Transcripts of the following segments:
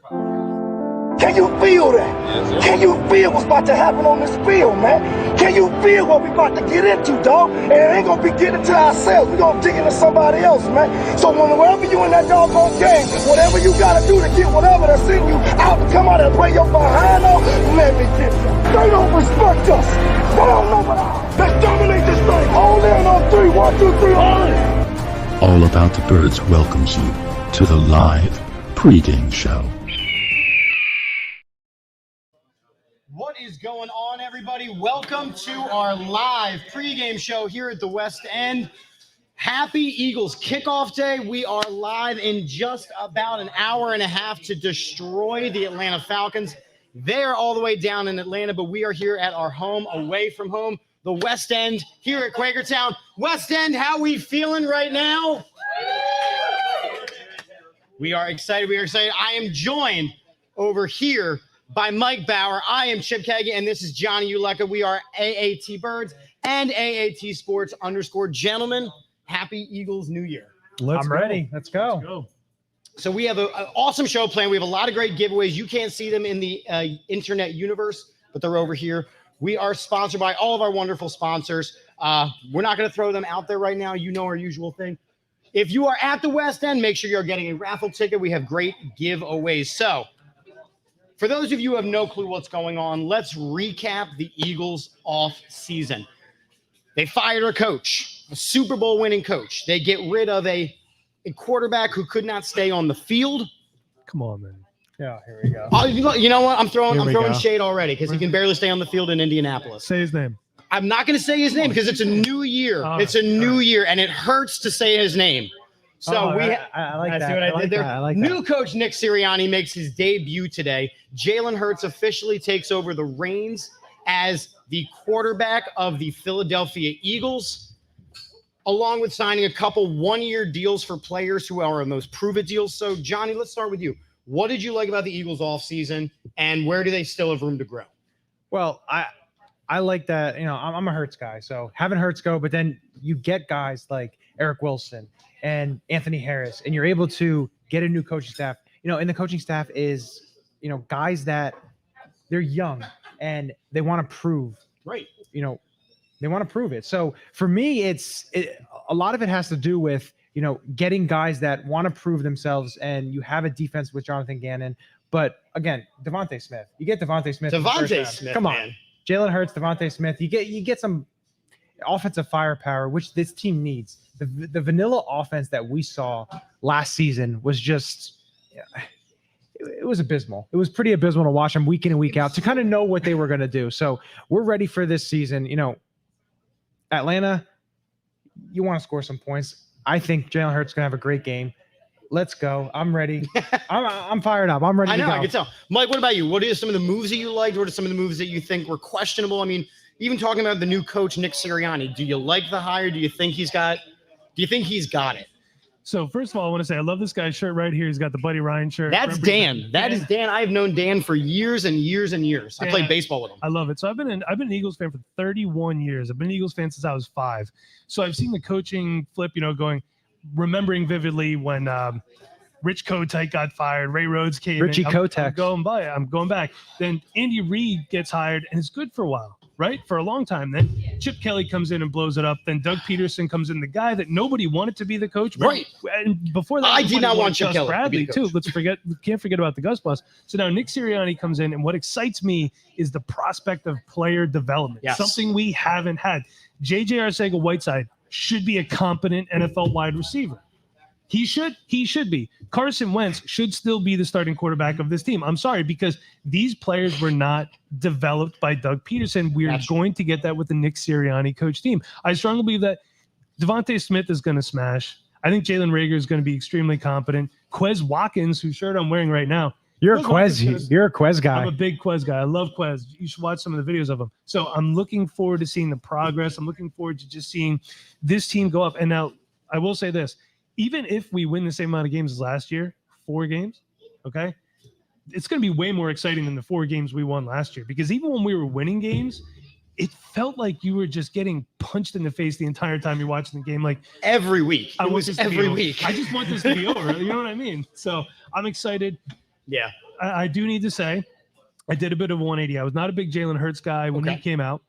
Can you feel that? Yes, can you feel what's about to happen on this field, man? Can you feel what we about to get into, dog? And it ain't gonna be getting to ourselves. We're gonna dig into somebody else, man. So whenever you in that doggone game, whatever you gotta do to get whatever that's in you out to come out and play your behind on, let me get you. They don't respect us. They don't know what let's dominate this thing. Hold in on 3. 1, 2, 3, hold it. All About the Birds welcomes you to the live pregame show. What is going on, everybody? Welcome to our live pregame show here at the West End. Happy Eagles kickoff day. We are live in just about an hour and a half to destroy the Atlanta Falcons. They are all the way down in Atlanta, but we are here at our home, away from home, the West End, here at Quakertown. West End, how we feeling right now? We are excited. We are excited. I am joined over here by Mike Bauer. I am Chip Kagan, and this is Johnny Uleka. We are AATBIRDS and AATSports _. Gentlemen, happy Eagles New Year. I'm ready. Let's go. So we have an awesome show planned. We have a lot of great giveaways. You can't see them in the internet universe, but they're over here. We are sponsored by all of our wonderful sponsors. We're not going to throw them out there right now. You know our usual thing. If you are at the West End, make sure you're getting a raffle ticket. We have great giveaways. So for those of you who have no clue what's going on, let's recap the Eagles off season. They fired a coach, a Super Bowl winning coach. They get rid of a quarterback who could not stay on the field. Come on, man. Yeah, here we go. You know what? I'm throwing shade already because he can barely stay on the field in Indianapolis. Say his name. I'm not going to say his name because it's a new year. It's a new year, and it hurts to say his name. So I like that. See what I did there? I like New coach Nick Sirianni makes his debut today. Jalen Hurts officially takes over the reins as the quarterback of the Philadelphia Eagles, along with signing a couple one-year deals for players who are in those prove-it deals. So, Johnny, let's start with you. What did you like about the Eagles offseason, and where do they still have room to grow? Well, I like that. You know, I'm a Hurts guy, so having Hurts go, but then you get guys like Eric Wilson and Anthony Harris, and you're able to get a new coaching staff. You know, and the coaching staff is, you know, guys that they're young and they want to prove. Right. You know, they want to prove it. So for me, a lot of it has to do with, you know, getting guys that want to prove themselves, and you have a defense with Jonathan Gannon. But again, Devonte Smith. You get Devonte Smith. Come on. Man. Jalen Hurts, Devonte Smith. You get some offensive firepower, which this team needs. The vanilla offense that we saw last season was just it was abysmal. It was pretty abysmal to watch them week in and week out to kind of know what they were going to do. So we're ready for this season. You know, Atlanta, you want to score some points. I think Jalen Hurts is going to have a great game. Let's go. I'm ready. I'm fired up. I'm ready to go. I can tell. Mike, what about you? What are some of the moves that you liked? What are some of the moves that you think were questionable? I mean, even talking about the new coach, Nick Sirianni, do you like the hire? Do you think he's got it? So first of all, I want to say I love this guy's shirt right here. He's got the Buddy Ryan shirt. That's Dan. That is Dan. I've known Dan for years and years and years. I played baseball with him. I love it. So I've been an Eagles fan for 31 years. I've been an Eagles fan since I was 5. So I've seen the coaching flip, you know, remembering vividly when Rich Kotite got fired, Ray Rhodes came Richie in. Kotite. I'm going back. Then Andy Reid gets hired, and it's good for a while, right? For a long time. Then Chip Kelly comes in and blows it up. Then Doug Peterson comes in, the guy that nobody wanted to be the coach. Right. And before that, I did not want Chip Kelly Bradley too. Can't forget about the Gus Bus. So now Nick Sirianni comes in, and what excites me is the prospect of player development. Yes. Something we haven't had. JJ Arcega-Whiteside should be a competent NFL wide receiver. He should be. Carson Wentz should still be the starting quarterback of this team. I'm sorry, because these players were not developed by Doug Peterson. We're going to get that with the Nick Sirianni coach team. I strongly believe that Devonte Smith is going to smash. I think Jalen Reagor is going to be extremely competent. Quez Watkins, whose shirt I'm wearing right now. You're a Quez guy. I'm a big Quez guy. I love Quez. You should watch some of the videos of him. So I'm looking forward to seeing the progress. I'm looking forward to just seeing this team go up. And now I will say this. Even if we win the same amount of games as last year, 4 games, okay, it's going to be way more exciting than the 4 games we won last year. Because even when we were winning games, it felt like you were just getting punched in the face the entire time you're watching the game. Like every week. It was every week. I just want this to be over. You know what I mean? So I'm excited. Yeah. I do need to say, I did a bit of 180. I was not a big Jalen Hurts guy when he came out.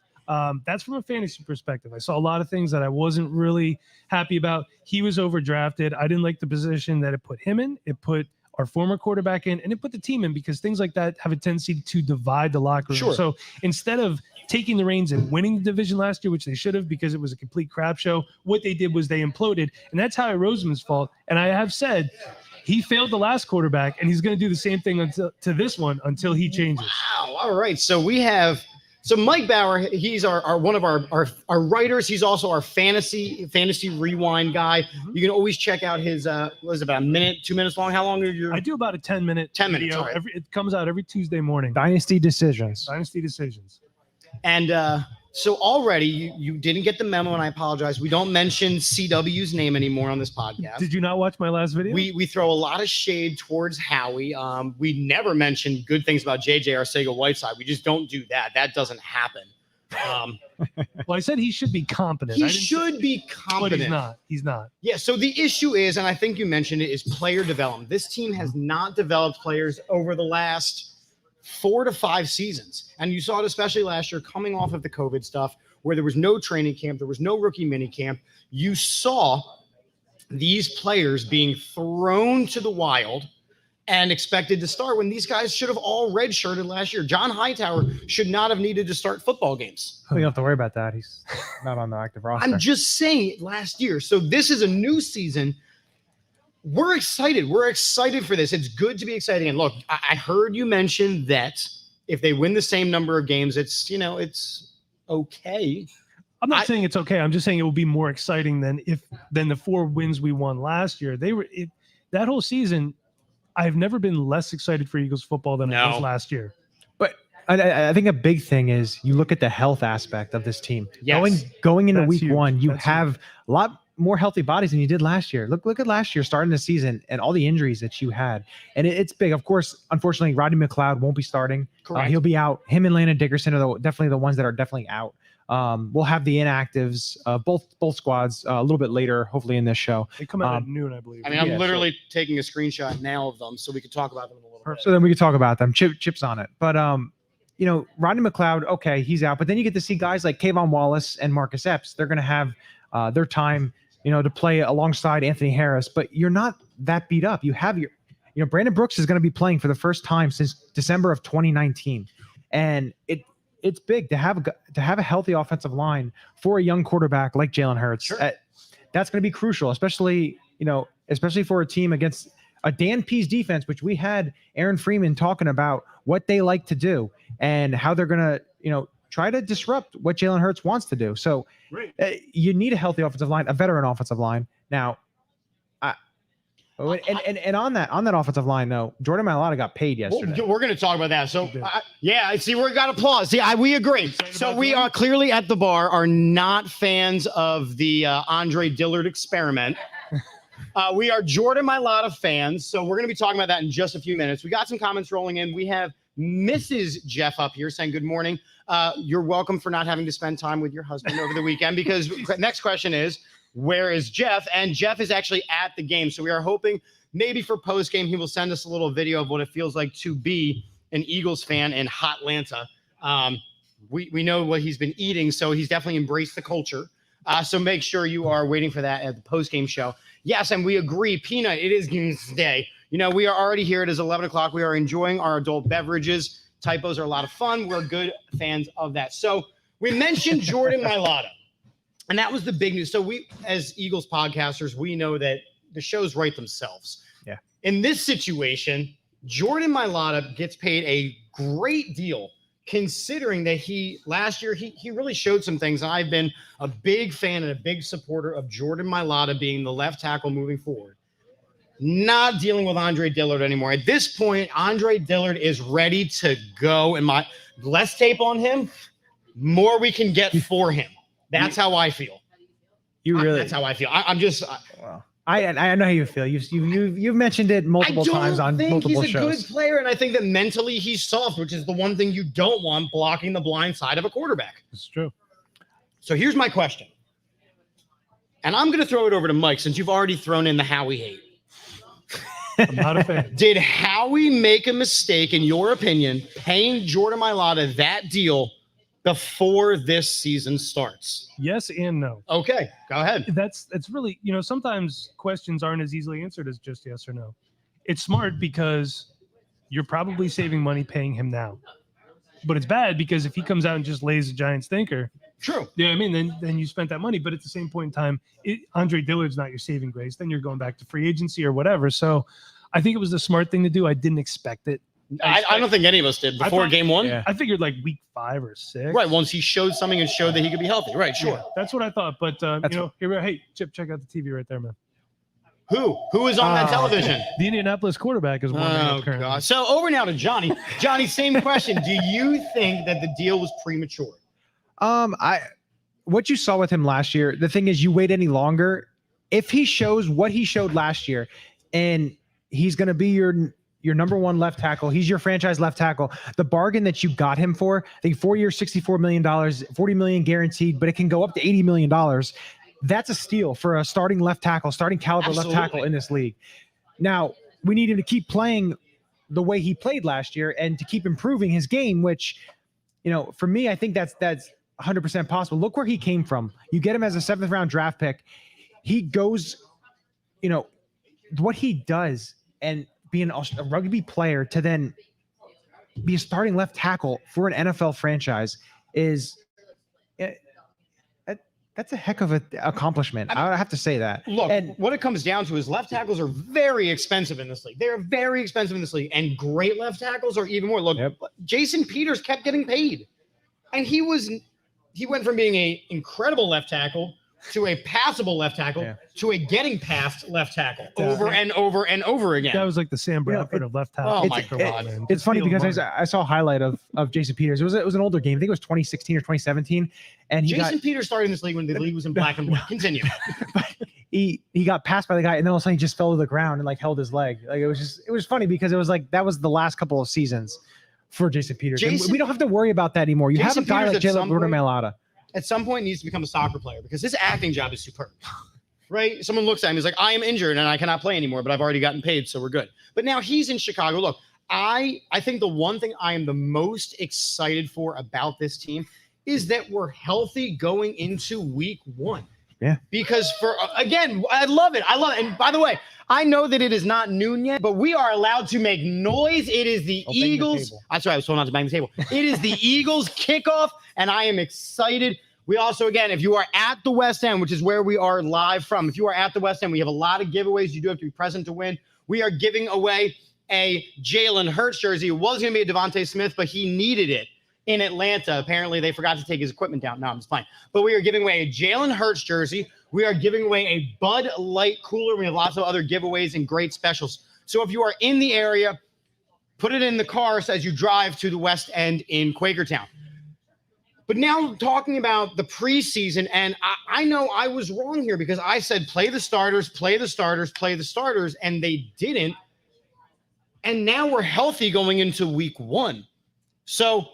That's from a fantasy perspective. I saw a lot of things that I wasn't really happy about. He was overdrafted. I didn't like the position that it put him in. It put our former quarterback in, and it put the team in, because things like that have a tendency to divide the locker room. Sure. So instead of taking the reins and winning the division last year, which they should have because it was a complete crap show, what they did was they imploded, and that's Howie Roseman's fault. And I have said he failed the last quarterback, and he's going to do the same thing until this one until he changes. Wow. All right. So we have Mike Bauer. He's our one of our writers. He's also our fantasy rewind guy. You can always check out his what is it, about a minute, 2 minutes long. How long are you? I do about a 10-minute 10 minutes. video. All right. It comes out every Tuesday morning. Dynasty decisions. And so already you didn't get the memo, and I apologize. We don't mention CW's name anymore on this podcast. Did you not watch my last video? We throw a lot of shade towards Howie. We never mention good things about JJ Arcega-Whiteside. We just don't do that. That doesn't happen. Well, I said he should be competent. He should be competent. But he's not. He's not. Yeah, so the issue is, and I think you mentioned it, is player development. This team has not developed players over the last 4 to 5 seasons. And you saw it especially last year, coming off of the COVID stuff, where there was no training camp, there was no rookie mini camp. You saw these players being thrown to the wild and expected to start when these guys should have all redshirted last year. John Hightower should not have needed to start football games. We don't have to worry about that. He's not on the active roster. I'm just saying it last year. So this is a new season. We're excited. We're excited for this. It's good to be exciting. And look, I heard you mention that if they win the same number of games, it's okay. I'm not saying it's okay. I'm just saying it will be more exciting than the 4 wins we won last year. That whole season, I've never been less excited for Eagles football than I was last year. But I think a big thing is you look at the health aspect of this team. Yes. Going into That's week huge. one, you That's have a lot more healthy bodies than you did last year. Look at last year, starting the season, and all the injuries that you had. And it's big. Of course, unfortunately, Rodney McLeod won't be starting. Correct. He'll be out. Him and Landon Dickerson are definitely the ones that are definitely out. We'll have the inactives, both squads, a little bit later, hopefully in this show. They come out at noon, I believe. I mean, I'm literally taking a screenshot now of them so we can talk about them in a little bit. So then we can talk about them. Chips on it. But Rodney McLeod, okay, he's out. But then you get to see guys like Kayvon Wallace and Marcus Epps. They're going to have their time, to play alongside Anthony Harris. But you're not that beat up. You have Brandon Brooks is going to be playing for the first time since December of 2019, and it's big to have a healthy offensive line for a young quarterback like Jalen Hurts. Sure. That's going to be crucial, especially for a team against a Dan Pease defense, which we had Aaron Freeman talking about what they like to do and how they're going to, try to disrupt what Jalen Hurts wants to do. So you need a healthy offensive line, a veteran offensive line. Now, and on that offensive line though, Jordan Mailata got paid yesterday. We're going to talk about that. So I see we got applause. See, we agree. So we are clearly at the bar are not fans of the Andre Dillard experiment. We are Jordan Mailata fans. So we're going to be talking about that in just a few minutes. We got some comments rolling in. We have Mrs. Jeff up here saying good morning. You're welcome for not having to spend time with your husband over the weekend, because next question is, where is Jeff? And Jeff is actually at the game. So we are hoping maybe for post game, he will send us a little video of what it feels like to be an Eagles fan in Hotlanta. We know what he's been eating, so he's definitely embraced the culture. So make sure you are waiting for that at the post game show. Yes, and we agree. Peanut, it is Games Day. We are already here. It is 11 o'clock. We are enjoying our adult beverages. Typos are a lot of fun. We're good fans of that. So we mentioned Jordan Mailata, and that was the big news. So we, as Eagles podcasters, we know that the shows write themselves. Yeah. In this situation, Jordan Mailata gets paid a great deal, considering that last year he really showed some things. And I've been a big fan and a big supporter of Jordan Mailata being the left tackle moving forward. Not dealing with Andre Dillard anymore. At this point, Andre Dillard is ready to go. And less tape on him, more we can get for him. That's how I feel. That's how I feel. I'm just. I know how you feel. You've mentioned it multiple times on multiple shows. He's a good player, and I think that mentally he's soft, which is the one thing you don't want, blocking the blind side of a quarterback. It's true. So here's my question, and I'm going to throw it over to Mike since you've already thrown in the Howie hate. I'm not a fan. Did Howie make a mistake, in your opinion, paying Jordan Mailata that deal before this season starts? Yes and no. Okay, go ahead. That's really, sometimes questions aren't as easily answered as just yes or no. It's smart because you're probably saving money paying him now. But it's bad because if he comes out and just lays a giant stinker, True. yeah, I mean, then you spent that money. But at the same point in time, Andre Dillard's not your saving grace. Then you're going back to free agency or whatever. So I think it was the smart thing to do. I didn't expect it. I don't think any of us did before game one. Yeah. I figured like week 5 or 6. Right, once he showed something and showed that he could be healthy. Right, sure. Yeah, that's what I thought. But, hey, Chip, check out the TV right there, man. Who is on that television? The Indianapolis quarterback is warming up currently. God. So over now to Johnny. Johnny, same question. Do you think that the deal was premature? What you saw with him last year, the thing is you wait any longer. If he shows what he showed last year and he's going to be your number one left tackle, he's your franchise left tackle, the bargain that you got him for, I think 4 years, $64 million, $40 million guaranteed, but it can go up to $80 million. That's a steal for a starting left tackle, starting caliber left tackle in this league. Now, we need him to keep playing the way he played last year and to keep improving his game, which, for me, I think that's 100% possible. Look where he came from. You get him as a 7th round draft pick. He goes, what he does and being a rugby player to then be a starting left tackle for an NFL franchise is that's a heck of an accomplishment. I have to say that. Look, and what it comes down to is left tackles are very expensive in this league. They're very expensive in this league, and great left tackles are even more. Look, Jason Peters kept getting paid, and he went from being an incredible left tackle to a passable left tackle to a getting past left tackle over and over and over again. That was like the Sam Bradford of left tackle. Oh my God. Man. It's funny because I saw a highlight of Jason Peters. It was an older game. I think it was 2016 or 2017. And Jason Peters started in this league when the league was in black and white. Continue. he got passed by the guy, and then all of a sudden he just fell to the ground and like held his leg. Like it was funny because it was like that was the last couple of seasons for Jason Peters. And we don't have to worry about that anymore. You have a guy like Jalen Mailata. At some point needs to become a soccer player because his acting job is superb, right? Someone looks at him, he's like, I am injured and I cannot play anymore, but I've already gotten paid, so we're good. But now he's in Chicago. Look, I think the one thing I am the most excited for about this team is that we're healthy going into week 1. Yeah. Because again, I love it. And by the way, I know that it is not noon yet, but we are allowed to make noise. It is the Eagles. That's right. I was told not to bang the table. It is the Eagles kickoff, and I am excited. We also, again, if you are at the West End, which is where we are live from, if you are at the West End, we have a lot of giveaways. You do have to be present to win. We are giving away a Jalen Hurts jersey. It was going to be a Devonte Smith, but he needed it in Atlanta. Apparently, they forgot to take his equipment down. No, I'm just playing. But we are giving away a Jalen Hurts jersey. We are giving away a Bud Light cooler. We have lots of other giveaways and great specials. So if you are in the area, put it in the cars as you drive to the West End in Quakertown. But now talking about the preseason, and I know I was wrong here because I said play the starters, and they didn't. And now we're healthy going into week 1. So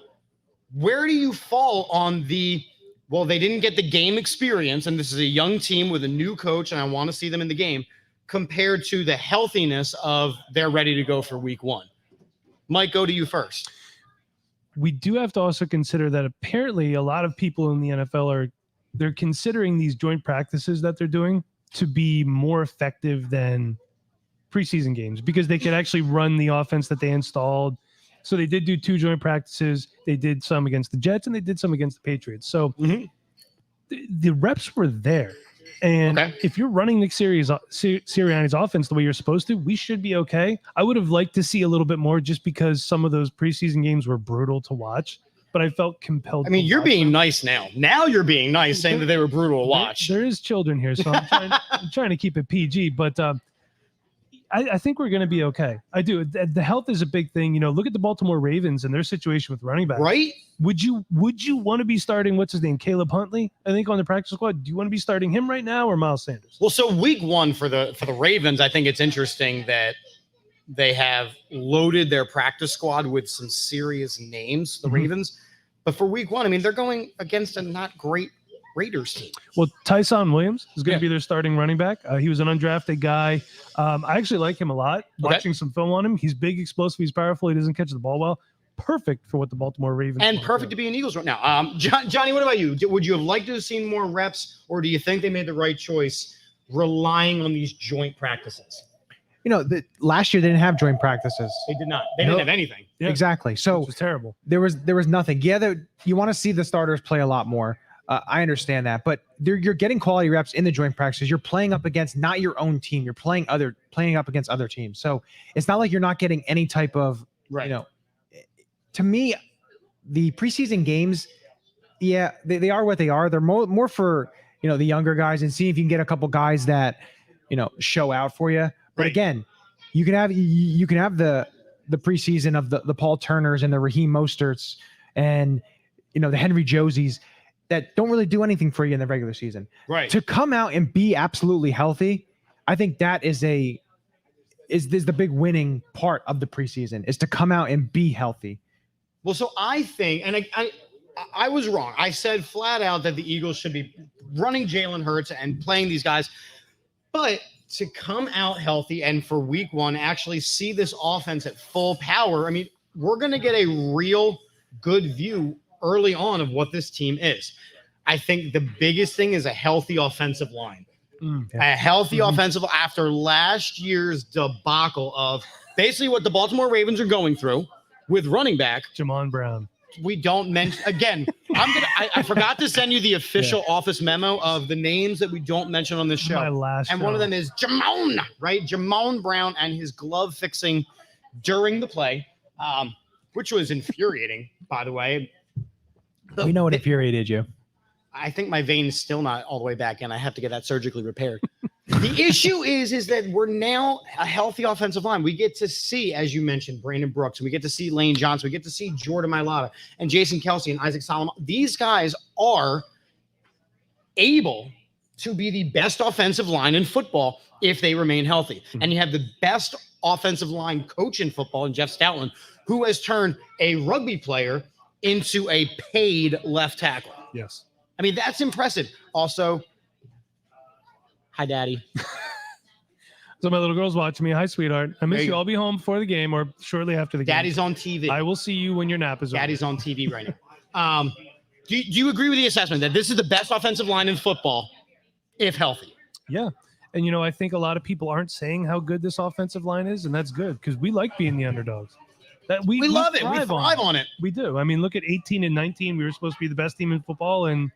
where do you fall on they didn't get the game experience, and this is a young team with a new coach, and I want to see them in the game, compared to the healthiness of they're ready to go for week 1? Mike, go to you first. We do have to also consider that apparently a lot of people in the NFL they're considering these joint practices that they're doing to be more effective than preseason games because they could actually run the offense that they installed. So they did do 2 joint practices. They did some against the Jets and they did some against the Patriots. So the reps were there. And if you're running Nick Sirianni's offense the way you're supposed to, we should be okay. I would have liked to see a little bit more just because some of those preseason games were brutal to watch, but I felt compelled. I mean, you're being nice now. Now you're being nice saying that they were brutal to watch. There is children here, so I'm trying to keep it PG, but I think we're going to be okay. I do. The health is a big thing. Look at the Baltimore Ravens and their situation with running backs. Right? Would you want to be starting, what's his name, Caleb Huntley, I think, on the practice squad? Do you want to be starting him right now or Miles Sanders? Well, so week 1 for the Ravens, I think it's interesting that they have loaded their practice squad with some serious names, the Ravens. But for week 1, I mean, they're going against a not great Raiders team. Well, Tyson Williams is going to be their starting running back. He was an undrafted guy. I actually like him a lot. Watching some film on him, he's big, explosive, he's powerful. He doesn't catch the ball well. Perfect for what the Baltimore Ravens and perfect to be an Eagles right now. Johnny, what about you? Would you have liked to have seen more reps, or do you think they made the right choice relying on these joint practices? Last year they didn't have joint practices. They did not. They didn't have anything. Yeah. Exactly. So it was terrible. There was nothing. Yeah, you want to see the starters play a lot more. I understand that, but you're getting quality reps in the joint practices. You're playing up against not your own team. You're playing up against other teams. So it's not like you're not getting any type of to me, the preseason games, they are what they are. They're more for the younger guys and see if you can get a couple guys that show out for you. But again, you can have the preseason of the Paul Turners and the Raheem Mosterts and the Henry Josies that don't really do anything for you in the regular season. Right. To come out and be absolutely healthy, I think that is the big winning part of the preseason, is to come out and be healthy. Well, so I think, and I was wrong. I said flat out that the Eagles should be running Jalen Hurts and playing these guys, but to come out healthy and for week one actually see this offense at full power, I mean, we're going to get a real good view early on of what this team is. I think the biggest thing is a healthy offensive line. A healthy offensive after last year's debacle of basically what the Baltimore Ravens are going through with running back Jamon Brown. We don't mention again. I forgot to send you the official office memo of the names that we don't mention on this show. One of them is Jamon, right? Jamon Brown and his glove fixing during the play, which was infuriating, by the way. We know what infuriated you. I think my vein is still not all the way back in. I have to get that surgically repaired. The issue is that we're now a healthy offensive line. We get to see, as you mentioned, Brandon Brooks. We get to see Lane Johnson. We get to see Jordan Mailata and Jason Kelsey and Isaac Solomon. These guys are able to be the best offensive line in football if they remain healthy. And you have the best offensive line coach in football in Jeff Stoutland, who has turned a rugby player into a paid left tackle. Yes. I mean, that's impressive. Also, hi, Daddy. So my little girl's watching me. Hi, sweetheart. I miss you. I'll be home before the game or shortly after the game. Daddy's on TV. I will see you when your nap is over. Daddy's on TV right now. Do you agree with the assessment that this is the best offensive line in football if healthy? Yeah. And, I think a lot of people aren't saying how good this offensive line is, and that's good because we like being the underdogs. We love it. We thrive on it. We do. I mean, look at 18 and 19. We were supposed to be the best team in football, and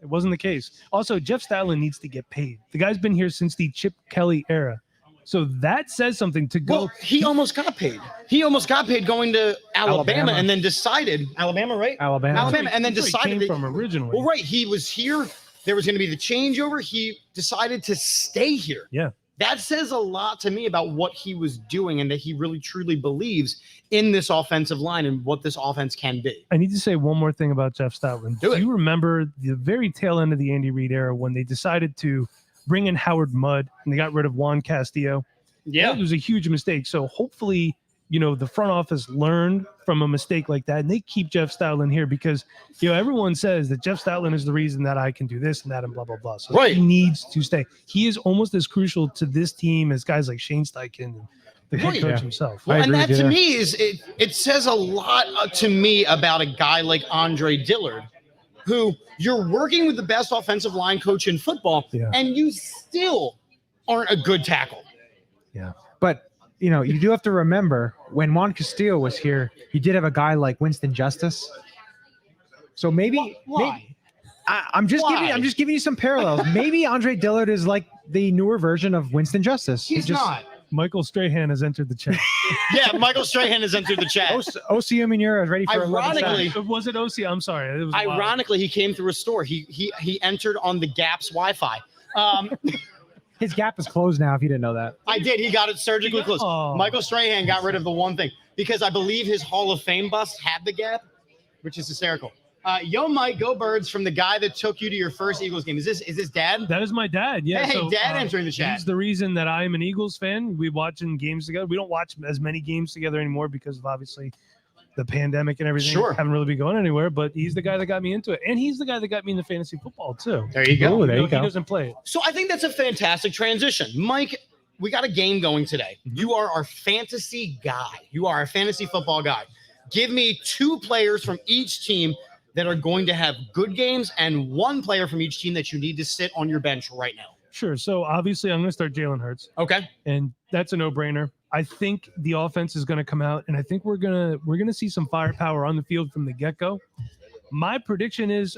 it wasn't the case. Also, Jeff Stoutland needs to get paid. The guy's been here since the Chip Kelly era. So that says something to go. Well, he almost got paid. He almost got paid going to Alabama. And then decided Alabama, right? Alabama, and then decided he came from originally. Well, right. He was here. There was going to be the changeover. He decided to stay here. Yeah. That says a lot to me about what he was doing and that he really truly believes in this offensive line and what this offense can be. I need to say one more thing about Jeff Stoutland. Do you remember the very tail end of the Andy Reid era when they decided to bring in Howard Mudd and they got rid of Juan Castillo? Yeah. That was a huge mistake. So hopefully, the front office learned from a mistake like that and they keep Jeff Stoutland here because, everyone says that Jeff Stoutland is the reason that I can do this and that and blah, blah, blah. So he needs to stay. He is almost as crucial to this team as guys like Shane Steichen and the head coach himself. Well, and that to me is it says a lot to me about a guy like Andre Dillard, who you're working with the best offensive line coach in football and you still aren't a good tackle. Yeah. But you do have to remember when Juan Castillo was here, you did have a guy like Winston Justice. So maybe, I'm just giving you some parallels. Maybe Andre Dillard is like the newer version of Winston Justice. He's not. Michael Strahan has entered the chat. Yeah, Michael Strahan has entered the chat. Osi Umenyiora is ready for ironically. Was it Osi? I'm sorry. It was ironically, he came through a store. He entered on the Gap's Wi-Fi. His Gap is closed now, if you didn't know that. I did. He got it surgically closed. Michael Strahan got rid of the one thing because I believe his Hall of Fame bust had the Gap, which is hysterical. Yo, Mike, go Birds from the guy that took you to your first Eagles game. Is this Dad? That is my dad. Yeah. Hey, Dad entering the chat. He's the reason that I am an Eagles fan. We watching games together. We don't watch as many games together anymore because of obviously the pandemic and everything. Sure. Haven't really been going anywhere, but he's the guy that got me into it. And he's the guy that got me into fantasy football too. There you go. Ooh, there you He go. doesn't play it. So I think that's a fantastic transition. Mike, we got a game going today. You are our fantasy guy. You are a fantasy football guy. Give me 2 players from each team that are going to have good games and 1 player from each team that you need to sit on your bench right now. Sure. So obviously I'm going to start Jalen Hurts, Okay. and that's a no-brainer. I think the offense is going to come out, and I think we're gonna see some firepower on the field from the get-go. My prediction is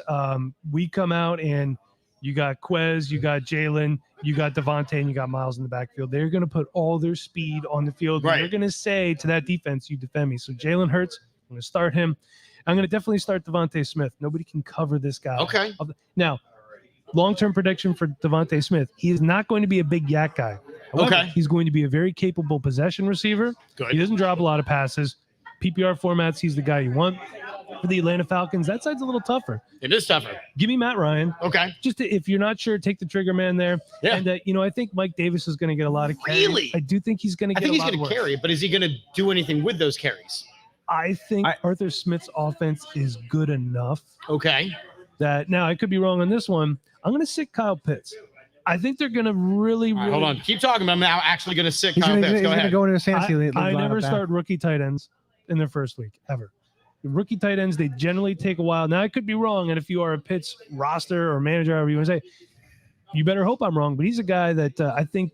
we come out and you got Quez, you got Jalen, you got Devonte, and you got Miles in the backfield. They're going to put all their speed on the field. Right. And they're going to say to that defense, you defend me. So Jalen Hurts, I'm going to start him. I'm going to definitely start Devonte Smith. Nobody can cover this guy. Okay. Now, long-term prediction for Devonte Smith. He is not going to be a big yak guy. However, Okay. he's going to be a very capable possession receiver. Good. He doesn't drop a lot of passes. PPR formats, he's the guy you want. For the Atlanta Falcons, that side's a little tougher. It is tougher. Give me Matt Ryan. Okay. Just if you're not sure, take the trigger man there. Yeah. And, I think Mike Davis is going to get a lot of carries. Really? I do think he's going to I get think he's a lot going of to work. carry it, but is he going to do anything with those carries? I think Arthur Smith's offense is good enough Okay. that now I could be wrong on this one. I'm going to sit Kyle Pitts. I think they're going to really, All right, really. hold on. Keep talking. I'm now actually going to sit He's Kyle gonna, Pitts. he's Go gonna ahead. go into his fantasy league I never lineup now. start rookie tight ends in their first week ever. Rookie tight ends, they generally take a while. Now I could be wrong, and if you are a Pitts roster or manager, however you want to say, you better hope I'm wrong. But he's a guy that I think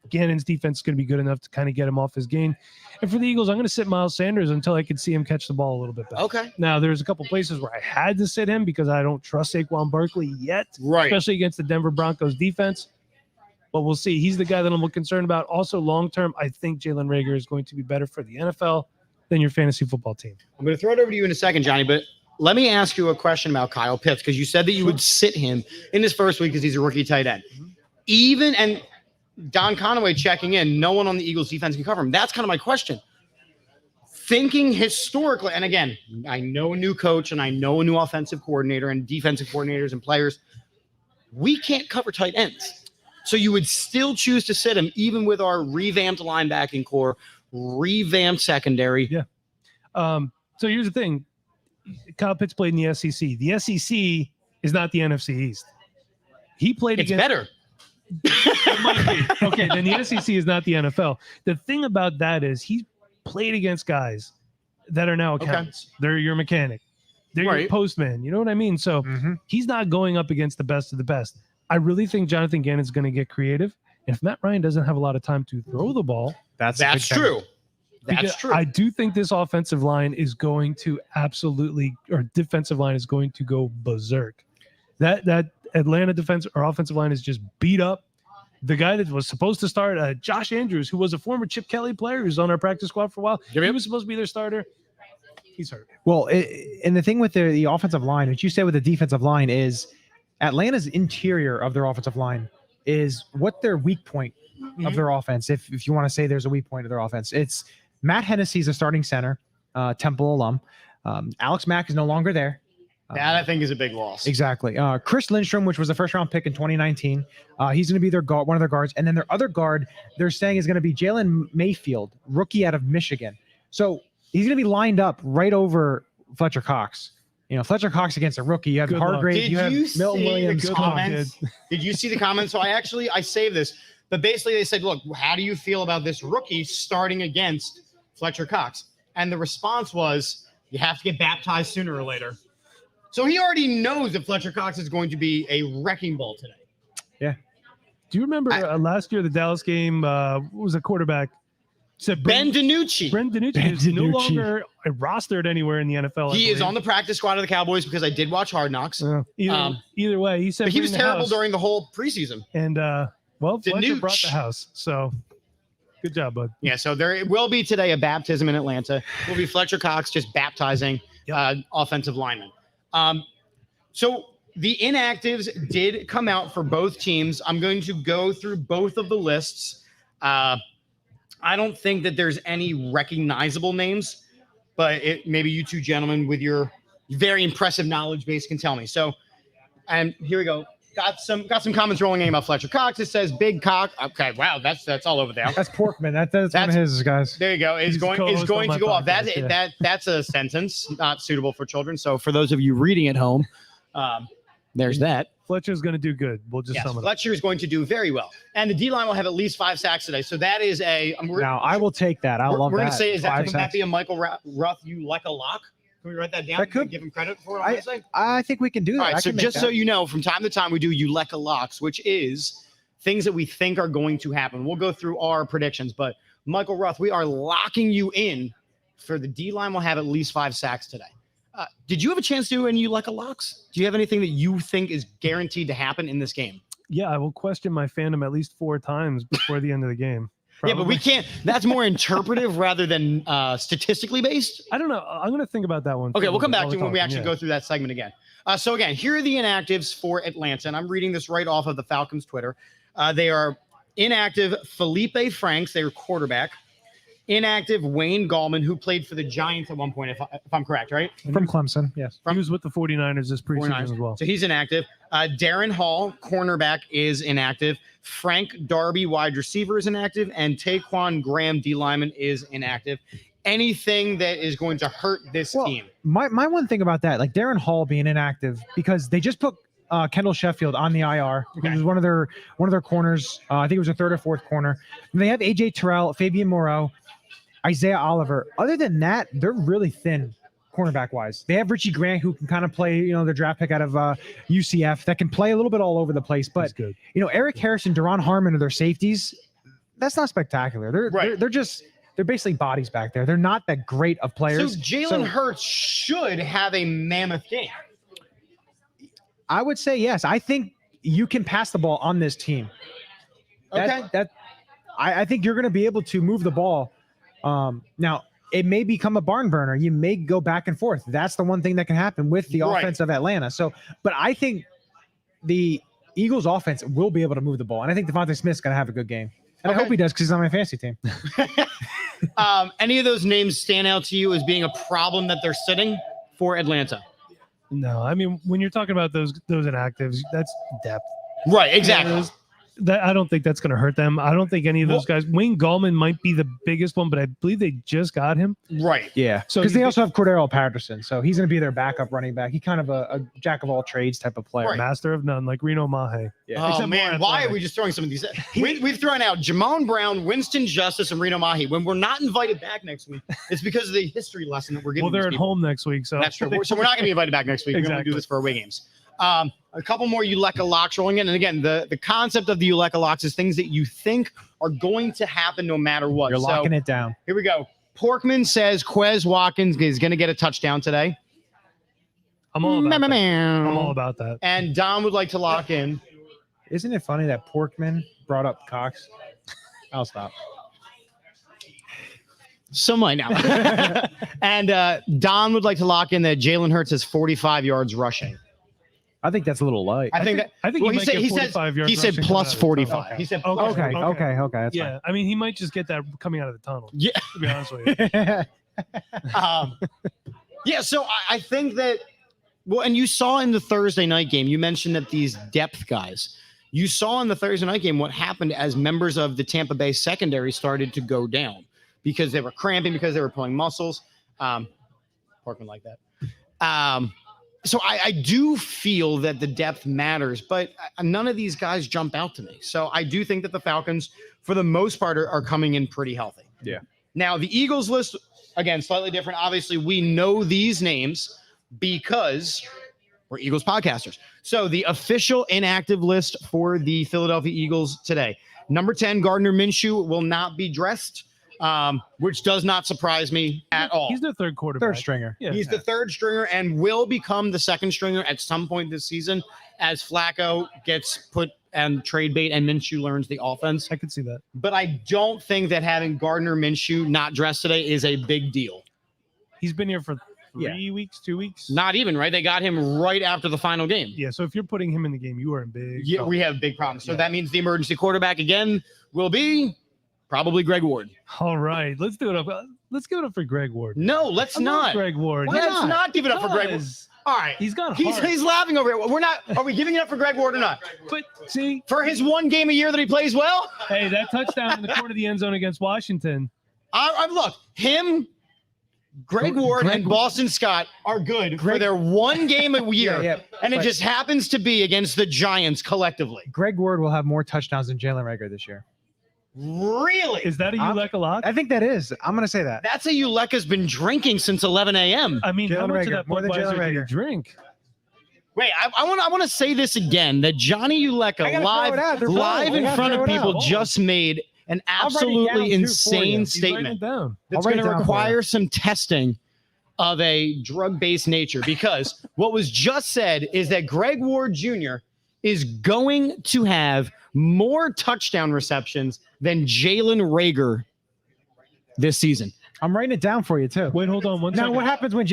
Gannon's defense is going to be good enough to kind of get him off his game. And for the Eagles, I'm going to sit Miles Sanders until I can see him catch the ball a little bit better. Okay. Now there's a couple places where I had to sit him because I don't trust Saquon Barkley yet, Right. especially against the Denver Broncos defense. But we'll see. He's the guy that I'm concerned about. Also, long term, I think Jalen Reagor is going to be better for the NFL than your fantasy football team. I'm going to throw it over to you in a second, Johnny, but let me ask you a question about Kyle Pitts because you said that you would sit him in his first week because he's a rookie tight end. Even and Don Conaway checking in, no one on the Eagles defense can cover him. That's kind of my question. Thinking historically, and again, I know a new coach and I know a new offensive coordinator and defensive coordinators and players. We can't cover tight ends. So you would still choose to sit him even with our revamped linebacking core, revamped secondary. Yeah. So here's the thing. Kyle Pitts played in the SEC. The SEC is not the NFC East. He played It's against better. It might be. Okay, then the SEC is not the NFL. The thing about that is he played against guys that are now accountants. They're your mechanic. They're your Right. postman. You know what I mean? So he's not going up against the best of the best. I really think Jonathan Gannon's going to get creative. And if Matt Ryan doesn't have a lot of time to throw the ball, That's big thing. true. That's because true. I do think this offensive line is going to defensive line is going to go berserk. That Atlanta defense or offensive line is just beat up. The guy that was supposed to start, Josh Andrews, who was a former Chip Kelly player who's on our practice squad for a while. He was supposed to be their starter. He's hurt. Well, and the thing with the offensive line, what you said with the defensive line is Atlanta's interior of their offensive line is what their weak point of their offense. If you want to say there's a weak point of their offense, it's Matt Hennessy's a starting center, Temple alum. Alex Mack is no longer there. That I think is a big loss. Exactly. Chris Lindstrom, which was a first-round pick in 2019, he's going to be their guard, one of their guards. And then their other guard, they're saying is going to be Jalen Mayfield, rookie out of Michigan. So he's going to be lined up right over Fletcher Cox. You know, Fletcher Cox against a rookie. You have Good luck. Hargrave, Did you have you Milton see Williams. the comments? Did you see the comments? So I saved this, but basically they said, look, how do you feel about this rookie starting against Fletcher Cox? And the response was, you have to get baptized sooner or later. So he already knows that Fletcher Cox is going to be a wrecking ball today. Do you remember last year, the Dallas game, what was a quarterback? Said Ben DiNucci. Brent DiNucci Ben is no DiNucci. longer rostered anywhere in the NFL. He is on the practice squad of the Cowboys because I did watch Hard Knocks. Either way, he said But he was bring the terrible house. during the whole preseason. And Fletcher DiNucci. brought the house. So good job, bud. Yeah, so there will be today a baptism in Atlanta. It will be Fletcher Cox just baptizing offensive linemen. So the inactives did come out for both teams. I'm going to go through both of the lists. I don't think that there's any recognizable names, but maybe you two gentlemen with your very impressive knowledge base can tell me. So, and here we go. Got some comments rolling in about Fletcher Cox. It says big cock. Okay, wow, that's all over there. That's Porkman. That's one of his guys. There you go. Is He's going co-host on to my go off. podcast, That's a sentence not suitable for children. So for those of you reading at home, there's that. Fletcher's going to do good. We'll just Yes, sum it up. Fletcher is going to do very well, and the D line will have at least 5 sacks today. So that is Now I will take that. I love that. We're going to say, Five would that sacks. be a Michael Ruff? You like a lock? Can we write that down? That could- Can we give him credit for it on Wednesday? I think we can do that. All right, I so can make just that. so you know, from time to time we do Eureka locks, which is things that we think are going to happen. We'll go through our predictions, but Michael Ruff, we are locking you in for the D line will have at least 5 sacks today. Did you have a chance to do any Eureka locks? Do you have anything that you think is guaranteed to happen in this game? Yeah, I will question my fandom at least 4 times before the end of the game. Yeah, but we Probably. can't. That's more interpretive rather than statistically based. I don't know. I'm going to think about that one. Okay, we'll come back while to we're when we talking, actually yeah. go through that segment again. So again, here are the inactives for Atlanta, and I'm reading this right off of the Falcons Twitter. They are inactive Felipe Franks, they were quarterback. Inactive Wayne Gallman, who played for the Giants at one point, if I'm correct, right? From Clemson. Yes. He was with the 49ers this preseason 49ers. as well. So he's inactive. Darren Hall, cornerback, is inactive. Frank Darby, wide receiver, is inactive. And Taquan Graham, D lineman, is inactive. Anything that is going to hurt this team. My one thing about that, like Darren Hall being inactive, because they just put Kendall Sheffield on the IR. Okay. He was one of their corners. I think it was a 3rd or 4th corner. And they have AJ Terrell, Fabian Moreau, Isaiah Oliver. Other than that, they're really thin cornerback wise. They have Richie Grant, who can kind of play, their draft pick out of UCF, that can play a little bit all over the place. But He's good. Eric Harrison, Deron Harmon are their safeties. That's not spectacular. They're basically bodies back there. They're not that great of players. So Jalen Hurts should have a mammoth game. I would say yes. I think you can pass the ball on this team. Okay. I think you're going to be able to move the ball. Now, it may become a barn burner. You may go back and forth. That's the one thing that can happen with the Right. offense of Atlanta. So, but I think the Eagles offense will be able to move the ball. And I think Devonte Smith's going to have a good game. And I hope he does because he's on my fantasy team. Any of those names stand out to you as being a problem that they're sitting for Atlanta? No, I mean, when you're talking about those inactives, that's depth. Right, exactly. Those- that I don't think that's going to hurt them. I don't think any of those guys. Wayne Gallman might be the biggest one, but I believe they just got him. Right. Yeah. So Because you they also have Cordero Patterson. So he's going to be their backup running back. He's kind of a jack of all trades type of player. Right. Master of none, like Reno Mahe. Yeah. Oh, Except man. more Why are athletic. we just throwing some of these? We've thrown out Jamon Brown, Winston Justice, and Reno Mahi. When we're not invited back next week, it's because of the history lesson that we're giving. Well, they're these at people. home next week, so That's true. So we're not going to be invited back next week. We're going to do Exactly. this for away games. A couple more Eureka locks rolling in. And again, the concept of the Eureka locks is things that you think are going to happen no matter what. You're locking it down. Here we go. Porkman says Quez Watkins is going to get a touchdown today. I'm all about that. I'm all about that. And Don would like to lock in. Isn't it funny that Porkman brought up Cox? I'll stop. Some might now. And Don would like to lock in that Jalen Hurts has 45 yards rushing. I think that's a little light. I think he might get he 45 yards. he said rushing plus coming 45. out of the tunnel. He said Okay. Okay. That's Yeah, I mean, he might just get that coming out of the tunnel. Yeah. To be honest with you. fine. Yeah, so I think that, well, and you saw in the Thursday night game, you mentioned that these depth guys, you saw in the Thursday night game what happened as members of the Tampa Bay secondary started to go down because they were cramping, because they were pulling muscles. Porkman like that. So I do feel that the depth matters, but none of these guys jump out to me. So I do think that the Falcons, for the most part, are coming in pretty healthy. Yeah. Now, the Eagles list, again, slightly different. Obviously, we know these names because we're Eagles podcasters. So the official inactive list for the Philadelphia Eagles today. Number 10, Gardner Minshew will not be dressed, which does not surprise me at all. He's their third quarterback. Third stringer. Yeah. He's the third stringer and will become the second stringer at some point this season as Flacco gets put and trade bait and Minshew learns the offense. I could see that. But I don't think that having Gardner Minshew not dressed today is a big deal. He's been here for 3 weeks, 2 weeks. Not even, right? They got him right after the final game. Yeah, so if you're putting him in the game, you are in big. Yeah, we have big problems. So that means the emergency quarterback again will be probably Greg Ward. All right, let's do it up. Let's give it up for Greg Ward. No, let's I love not. Greg Ward. Let's not give it up for Greg Ward. Because All right. He's got He's heart. laughing over it. We're not. Are we giving it up for Greg Ward or not? But see, For his one game a year that he plays well? hey, that touchdown in the corner of the end zone against Washington. Look, him, Greg Ward, and Boston Scott are good for their one game a year. And it just happens to be against the Giants collectively. Greg Ward will have more touchdowns than Jalen Reagor this year. Really? Is that a Uleka lock? I think that is. I'm going to say that. That's a Uleka's been drinking since 11 a.m. I mean, how Jalen much Reagor, of that more than Jalen Budweiser did he Reagor. drink? Wait, I want to say this again, that Johnny Uleka I gotta live throw it out. They're live playing. in I front gotta of throw it people out. just made an I'll write it down, absolutely too, for you. insane He's writing statement it down. that's I'll going write to it down for require you. some testing of a drug-based nature, because what was just said is that Greg Ward Jr. is going to have more touchdown receptions than Jalen Reagor this season. I'm writing it down for you, too. Wait, hold on one Now, second. what happens when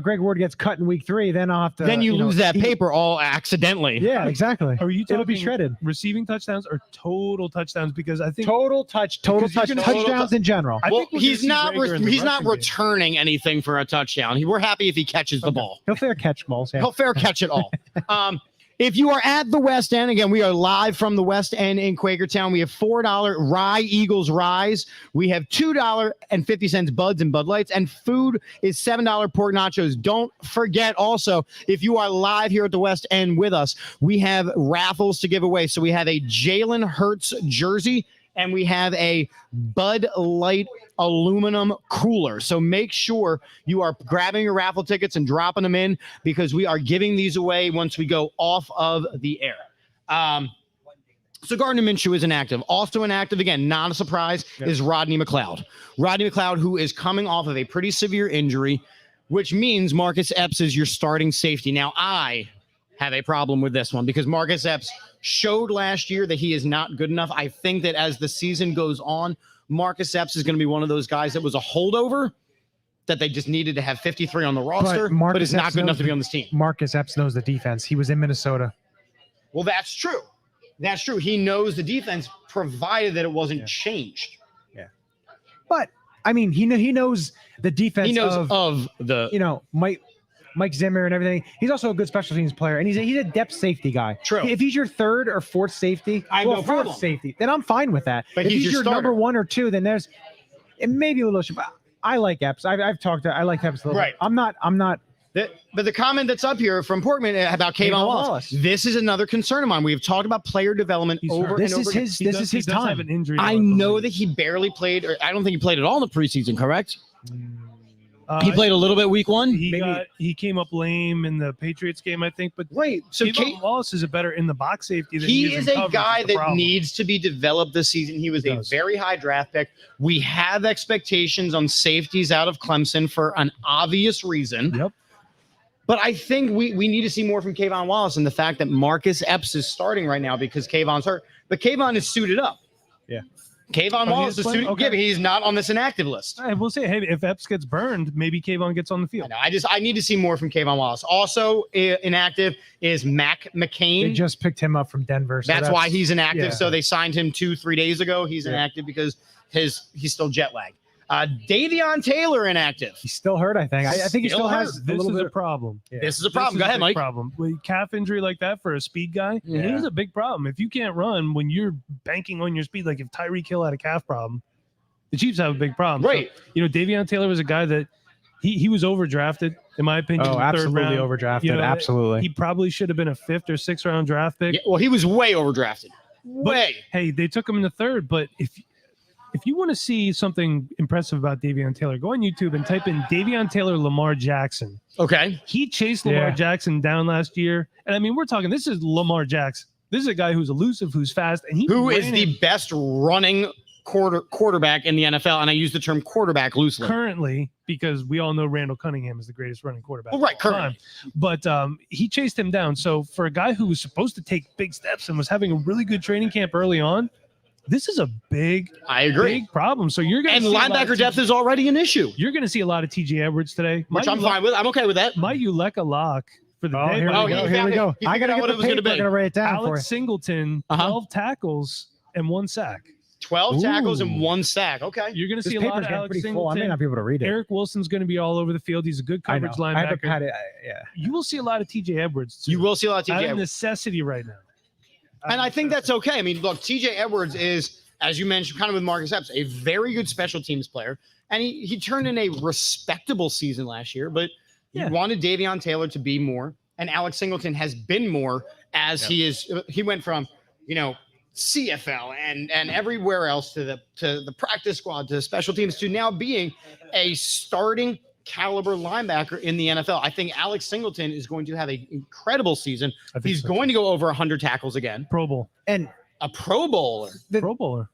Greg Ward gets cut in week 3? Then I'll have to. Then you lose that he- paper all accidentally. Yeah, exactly. Are you It'll be talking shredded. receiving touchdowns or total touchdowns? Because I think Total Because you're gonna- touchdowns in general. I Well, think we're gonna he's see not Reagor in the he's not rushing game. returning anything for a touchdown. We're happy if he catches the ball. He'll fair catch balls. Yeah. He'll fair catch it all. If you are at the West End, again, we are live from the West End in Quakertown. We have $4 Rye Eagles Rise. We have $2.50 Buds and Bud Lights, and food is $7 pork nachos. Don't forget also, if you are live here at the West End with us, we have raffles to give away. So we have a Jalen Hurts jersey, and we have a Bud Light aluminum cooler. So make sure you are grabbing your raffle tickets and dropping them in, because we are giving these away once we go off of the air. So Gardner Minshew is inactive. Also inactive, again, not a surprise, is Rodney McLeod. Rodney McLeod, who is coming off of a pretty severe injury, which means Marcus Epps is your starting safety. Now, I have a problem with this one, because Marcus Epps showed last year that he is not good enough. I think that as the season goes on, Marcus Epps is going to be one of those guys that was a holdover that they just needed to have 53 on the roster, but is not good enough to be on this team. Marcus Epps knows the defense. He was in Minnesota. Well, that's true. That's true. He knows the defense, provided that it wasn't changed. But, I mean, he knows the defense. He knows of the Mike Zimmer and everything. He's also a good special teams player, and he's a depth safety guy. True. If he's your third or fourth safety, no problem. fourth safety, then I'm fine with that. But if he's he's your your number starter. 1 or 2, then it may be a little. But I like Epps. I like Epps a little Right. bit. I'm not. But the comment that's up here from Portman about Kayvon Wallace, this is another concern of mine. We have talked about player development over This and is over again. his. This is his He does have time. an injury. I though, know believe. that he barely played, or I don't think he played at all in the preseason, correct? He Uh, played a little bit week 1? He came up lame in the Patriots game, I think. But Right. So Kayvon Wallace is a better in the box safety than he he is in a coverage, guy is the that problem. needs to be developed this season. He was a very high draft pick. We have expectations on safeties out of Clemson for an obvious reason. Yep. But I think we need to see more from Kayvon Wallace, and the fact that Marcus Epps is starting right now because Kayvon's hurt. But Kayvon is suited up. Yeah. Kayvon he Wallace is is playing? suited. Okay. Yeah, but he's not on this inactive list. I will say, hey, if Epps gets burned, maybe Kayvon gets on the I field. know. I need to see more from Kayvon Wallace. Also inactive is Mac They McCain. just picked him up from Denver. So That's why he's inactive. yeah. So they signed him 2-3 days ago. He's inactive because he's still jet lagged. Davion Taylor inactive. He's still hurt. I think. I think he Still still hurt. has a This little is bit. a problem. Yeah. This is a problem. Go ahead, Mike. Problem with calf injury like that for a speed guy. Yeah. It is a big problem. If you can't run when you're banking on your speed, like if Tyreek Hill had a calf problem, the Chiefs have a big problem. Right. So, Davion Taylor was a guy that he was overdrafted, in my opinion. Oh, in the third absolutely round. overdrafted. Absolutely. He probably should have been a 5th or 6th round draft pick. Yeah, well, he was way overdrafted. Way. Hey, they took him in the 3rd, but if you want to see something impressive about Davion Taylor, go on YouTube and type in Davion Taylor Lamar Jackson. Okay. He chased Lamar Yeah. Jackson down last year. And I mean, we're talking, this is Lamar Jackson. This is a guy who's elusive, who's fast, and Who is the best running quarterback in the NFL? And I use the term quarterback loosely. currently, because we all know Randall Cunningham is the greatest running quarterback. Well, right, of all time. But he chased him down. So for a guy who was supposed to take big steps and was having a really good training camp early on, this is a big, I agree. big problem. So you're going And to linebacker depth is already an issue, You're going to see a lot of TJ Edwards today. which I'm fine with. I'm okay with that. My Uleka lock for the Oh, day. here Oh, we he go. Here found we it. go. He I figured gotta out get what the it was gonna paper. be. I'm gonna write it down for Alex you. Singleton, 12 tackles and 1 sack. 12 tackles and Ooh. 1 sack. Okay. You're going to This see a lot paper's of getting Alex pretty full. I may Singleton. not be able to read it. Eric Wilson's going to be all over the field. He's a good I know. coverage I haven't linebacker. had it. Yeah. You will see a lot of TJ Edwards too. You will see a lot of Out TJ of Edwards. necessity right now. And I think that's okay. I mean, look, TJ Edwards is, as you mentioned, kind of with Marcus Epps, a very good special teams player. And he turned in a respectable season last year, but you wanted Davion Taylor to be more. And Alex Singleton has been more as he went from, CFL and everywhere else to the practice squad, to the special teams, to now being a starting caliber linebacker in the NFL. I think Alex Singleton is going to have an incredible season. He's going to go over 100 tackles again. Pro Bowl. And A Pro Bowler. Pro Bowler.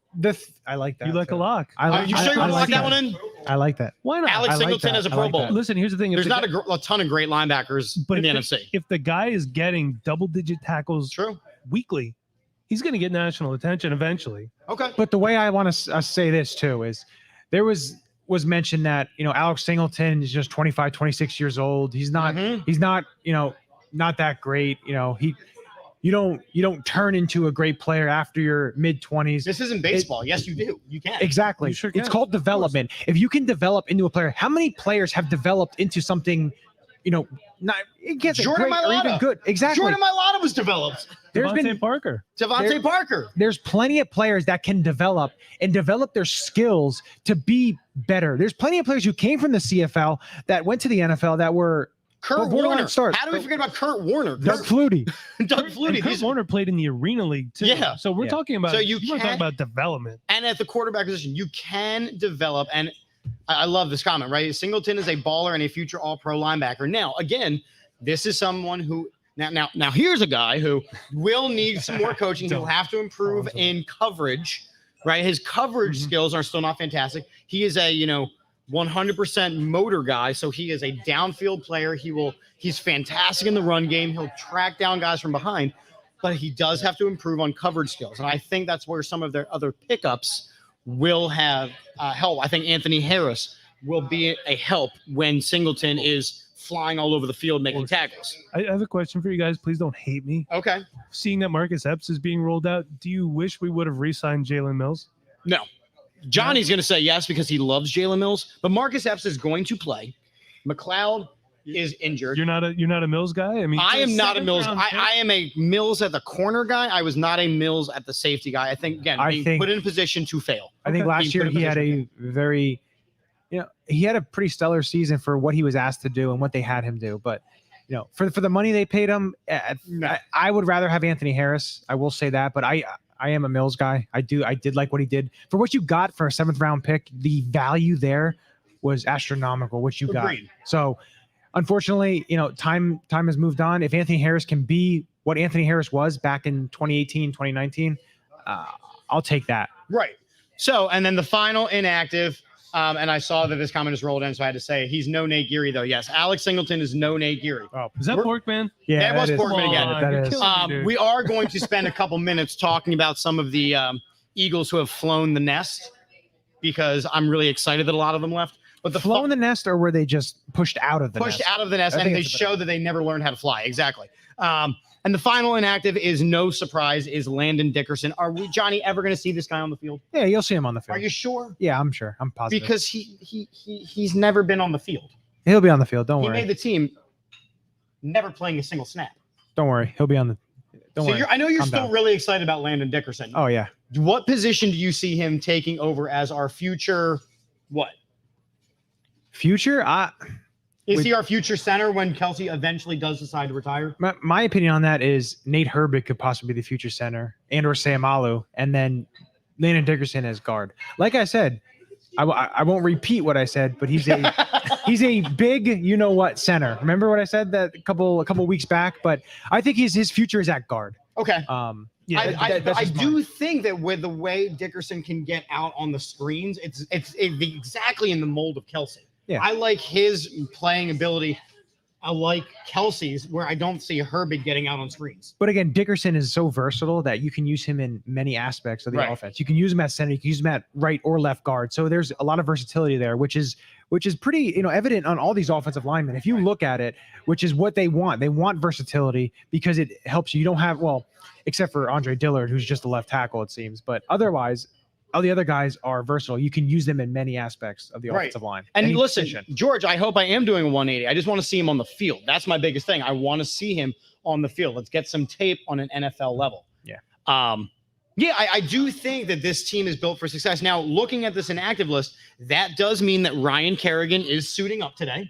I like that. You like a lock. Are you sure you want to lock that one in? I like that. Why not? Alex I like Singleton that. as a I Pro like Bowler. that. Listen, here's the thing. There's not a ton of great linebackers in the NFC. If the guy is getting double-digit tackles True. weekly, he's going to get national attention eventually. Okay. But the way I want to say this too is there was mentioned that, Alex Singleton is just 25, 26 years old. He's not, not that great. You don't turn into a great player after your mid-20s. This isn't baseball. Yes, you do. You can. Exactly. You sure It's can. called development. If you can develop into a player, how many players have developed into something, not it gets Jordan great or even Mailata. good? Exactly. Jordan Mailata was developed. There's Devontae been Parker. Devontae Parker. there's plenty of players that can develop their skills to be better. There's plenty of players who came from the CFL that went to the NFL that were Kurt borderline Warner. stars. How do we forget about Kurt Warner? Doug Flutie. Doug And Flutie. Kurt Warner played in the Arena League too. Yeah. So we're Yeah. talking about. So you we're talking can't- about development. And at the quarterback position, you can develop. And I love this comment, right? Singleton is a baller and a future all-pro linebacker. Now, again, this is someone who now here's a guy who will need some more coaching. He'll have to improve in coverage, right? His coverage skills are still not fantastic. He is a 100% motor guy, so he is a downfield player. He's fantastic in the run game. He'll track down guys from behind, but he does have to improve on coverage skills. And I think that's where some of their other pickups will have help. I think Anthony Harris will be a help when Singleton is flying all over the field making tackles. I have a question for you guys. Please don't hate me. Okay. Seeing that Marcus Epps is being rolled out, do you wish we would have re-signed Jalen Mills? No. Johnny's going to say yes because he loves Jalen Mills, but Marcus Epps is going to play. McLeod is injured. You're not a Mills guy. I mean, I am not a Mills. seventh-round pick. I am a Mills at the corner guy. I was not a Mills at the safety guy. I think, again, being put in a position to fail. I think last year he had a very, he had a pretty stellar season for what he was asked to do and what they had him do. But, for the money they paid him, I would rather have Anthony Harris. I will say that, but I am a Mills guy. I did like what he did for what you got for a 7th round pick. The value there was astronomical, what you got. Agreed. So unfortunately, time has moved on. If Anthony Harris can be what Anthony Harris was back in 2018, 2019, I'll take that. Right. So, and then the final inactive, and I saw that this comment just rolled in, so I had to say he's no Nate Geary, though. Yes, Alex Singleton is no Nate Geary. Oh, Is that Porkman? That was is- Porkman again. Come on, That you're is. killing me, dude. We are going to spend a couple minutes talking about some of the Eagles who have flown the nest, because I'm really excited that a lot of them left. But the Flown the nest, or were they just pushed out of the pushed nest? out of the nest, I and think they it's a better show that they never learned how to fly. Exactly. And the final inactive is no surprise, is Landon Dickerson. Are we, Johnny, ever going to see this guy on the field? Yeah, you'll see him on the field. Are you sure? Yeah, I'm sure. I'm positive. Because he's never been on the field. He'll be on the field. Don't He worry. made the team, never playing a single snap. Don't worry. He'll be on the. Don't worry. I know you're Calm still down. really excited about Landon Dickerson. Oh yeah. What position do you see him taking over as our future? What Future. is With- he our future center when Kelsey eventually does decide to retire? My opinion on that is Nate Herbig could possibly be the future center, and/or Sam Alu, and then Landon Dickerson as guard. Like I said, I won't repeat what I said, but he's a big center. Remember what I said that a couple weeks back? But I think his future is at guard. Okay. Yeah, that's I just do mine. think that with the way Dickerson can get out on the screens, it's exactly in the mold of Kelsey. Yeah. I like his playing ability. I like Kelsey's, where I don't see Herbig getting out on screens. But again, Dickerson is so versatile that you can use him in many aspects of the Right. offense. You can use him at center, you can use him at right or left guard. So there's a lot of versatility there, which is pretty evident on all these offensive linemen. If you look at it, which is what they want. They want versatility because it helps you. You don't have, well, except for Andre Dillard, who's just a left tackle, it seems. But otherwise, all the other guys are versatile. You can use them in many aspects of the offensive line. And Any listen, position. George, I hope I am doing a 180. I just want to see him on the field. That's my biggest thing. I want to see him on the field. Let's get some tape on an NFL level. Yeah. I do think that this team is built for success. Now, looking at this inactive list, that does mean that Ryan Kerrigan is suiting up today,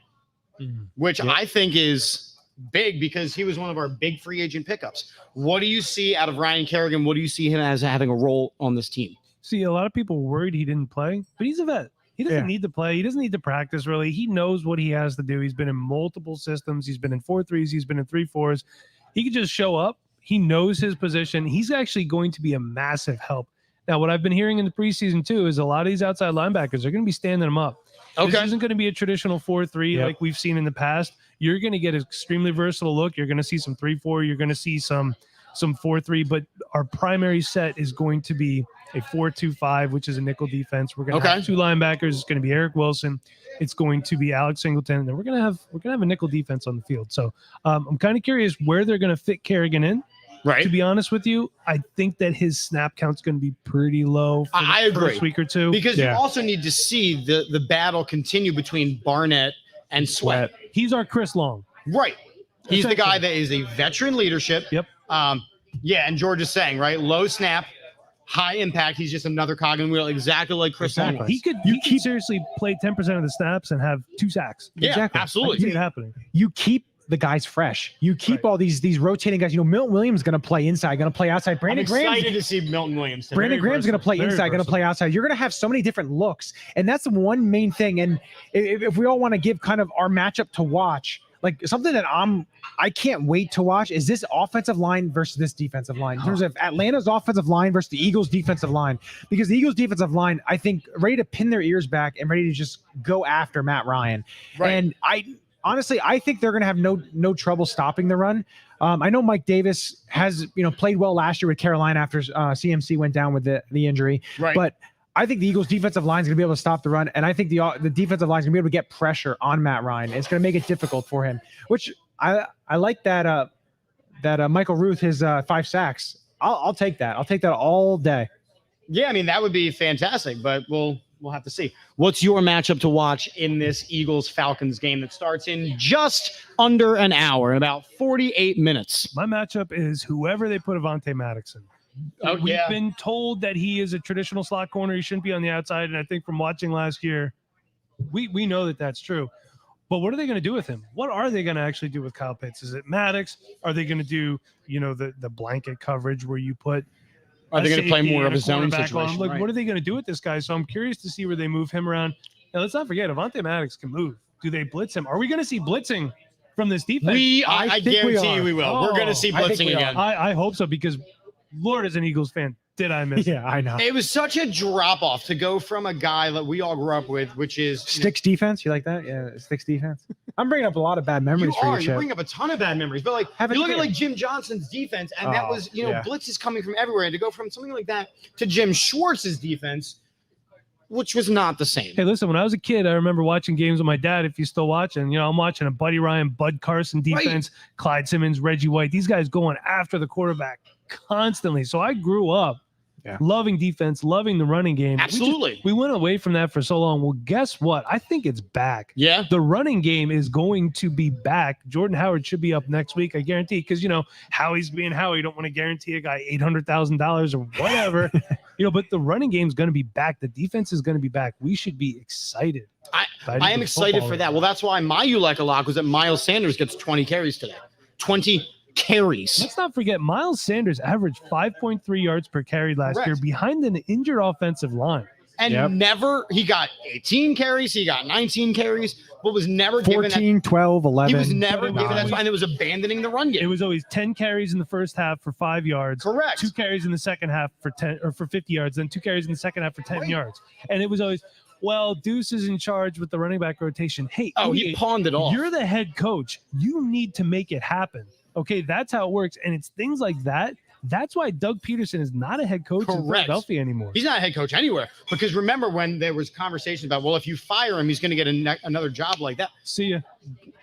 which I think is big because he was one of our big free agent pickups. What do you see out of Ryan Kerrigan? What do you see him as having a role on this team? See, a lot of people were worried he didn't play, but he's a vet. He doesn't need to play. He doesn't need to practice, really. He knows what he has to do. He's been in multiple systems. He's been in 4-3s. He's been in 3-4s. He can just show up. He knows his position. He's actually going to be a massive help. Now, what I've been hearing in the preseason, too, is a lot of these outside linebackers are going to be standing them up. Okay. This isn't going to be a traditional 4-3 like we've seen in the past. You're going to get an extremely versatile look. You're going to see some 3-4. You're going to see some 4-3. But our primary set is going to be a 4-2-5, which is a nickel defense. We're going to have two linebackers. It's going to be Eric Wilson. It's going to be Alex Singleton, and then we're going to have a nickel defense on the field. So I'm kind of curious where they're going to fit Kerrigan in. Right. To be honest with you, I think that his snap count's going to be pretty low for I the agree. first week or two. Because you also need to see the battle continue between Barnett and Sweat. He's our Chris Long. Right. He's the guy that is a veteran leadership. Yep. And George is saying, right, low snap, high impact. He's just another cog in the wheel, exactly like Chris Long was. He could seriously play 10% of the snaps and have 2 sacks. Yeah, Exactly. absolutely. I can see it happening. You keep the guys fresh. You keep all these rotating guys. Milton Williams is going to play inside, going to play outside. I'm excited to see Milton Williams today. Brandon Graham's going to play inside, going to play outside. You're going to have so many different looks, and that's the one main thing. And if we all want to give kind of our matchup to watch, like something that I can't wait to watch is this offensive line versus this defensive line. In terms of Atlanta's offensive line versus the Eagles' defensive line, because the Eagles' defensive line, I think, ready to pin their ears back and ready to just go after Matt Ryan. Right. And honestly, I think they're going to have no trouble stopping the run. I know Mike Davis has played well last year with Carolina after CMC went down with the injury. Right. But I think the Eagles' defensive line is going to be able to stop the run, and I think the defensive line is going to be able to get pressure on Matt Ryan. It's going to make it difficult for him, which I like that Michael Ruth, his 5 sacks. I'll take that. I'll take that all day. Yeah, I mean, that would be fantastic, but we'll have to see. What's your matchup to watch in this Eagles-Falcons game that starts in just under an hour, in about 48 minutes? My matchup is whoever they put Devonte Maddox in. We've been told that he is a traditional slot corner. He shouldn't be on the outside, and I think from watching last year, we know that that's true. But what are they going to do with him? What are they going to actually do with Kyle Pitts? Is it Maddox? Are they going to do, the blanket coverage where you put Are they going to play more of a zone situation? Like, what are they going to do with this guy? So I'm curious to see where they move him around. Now, let's not forget, Devonte Maddox can move. Do they blitz him? Are we going to see blitzing from this defense? I guarantee we will. We're going to see blitzing again. I hope so, because Lord, as an Eagles fan, did I miss it? Yeah, I know. It was such a drop-off to go from a guy that we all grew up with, which is... Sticks defense? You like that? Yeah, Sticks defense. I'm bringing up a lot of bad memories for you, You bring up a ton of bad memories. But, you look at, Jim Johnson's defense, and that was, blitzes coming from everywhere. And to go from something like that to Jim Schwartz's defense, which was not the same. Hey, listen, when I was a kid, I remember watching games with my dad, if he's still watching. I'm watching a Buddy Ryan, Bud Carson defense, Clyde Simmons, Reggie White. These guys going after the quarterback constantly. So I grew up loving defense, loving the running game. Absolutely. We went away from that for so long. Well, guess what? I think it's back. Yeah. The running game is going to be back. Jordan Howard should be up next week, I guarantee, because, Howie's being Howie. You don't want to guarantee a guy $800,000 or whatever, but the running game is going to be back. The defense is going to be back. We should be excited. I am excited for that. Well, that's why my you like a lock was that Miles Sanders gets 20 carries today. 20 carries. Let's not forget, Miles Sanders averaged 5.3 yards per carry last year behind an injured offensive line. And he got 18 carries, he got 19 carries, but was never 14, 12, 11. He was never given that, and it was abandoning the run game. It was always 10 carries in the first half for 5 yards. Correct. 2 carries in the second half for 10 or for 50 yards, then 2 carries in the second half for 10 yards. And it was always, well, Deuce is in charge with the running back rotation. Hey, he pawned it off. You're the head coach. You need to make it happen. Okay, that's how it works. And it's things like that. That's why Doug Peterson is not a head coach in Philadelphia anymore. He's not a head coach anywhere. Because remember when there was conversation about, well, if you fire him, he's going to get another job like that. See ya.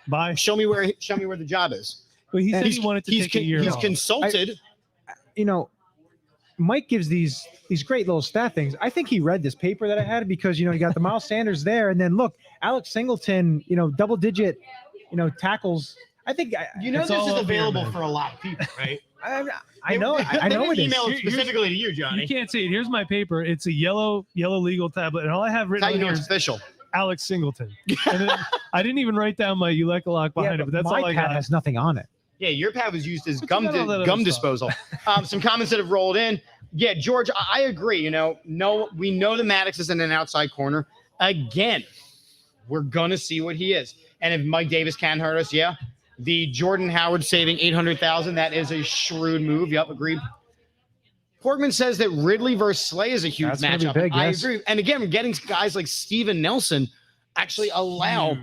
Bye. Show me where the job is. But he said he wanted to take a year He's off. consulted. Mike gives these great little stat things. I think he read this paper that I had because, you got the Miles Sanders there. And then look, Alex Singleton, double digit, tackles. I think, this is available for a lot of people, right? I know it is. Email it specifically to you, Johnny. You can't see it. Here's my paper. It's a yellow legal tablet. And all I have written on here it's is official. Alex Singleton. And then I didn't even write down my Ulekalak behind it, but that's all I got. My pad has nothing on it. Yeah, your pad was used as But gum disposal. Some comments that have rolled in. Yeah, George, I agree. We know the Maddox is in an outside corner. Again, we're going to see what he is. And if Mike Davis can hurt us, yeah. The Jordan Howard saving $800,000, that is a shrewd move. Yep, agreed. Portman says that Ridley versus Slay is a huge matchup. Big, I yes. agree. And again, we're getting guys like Steven Nelson actually allow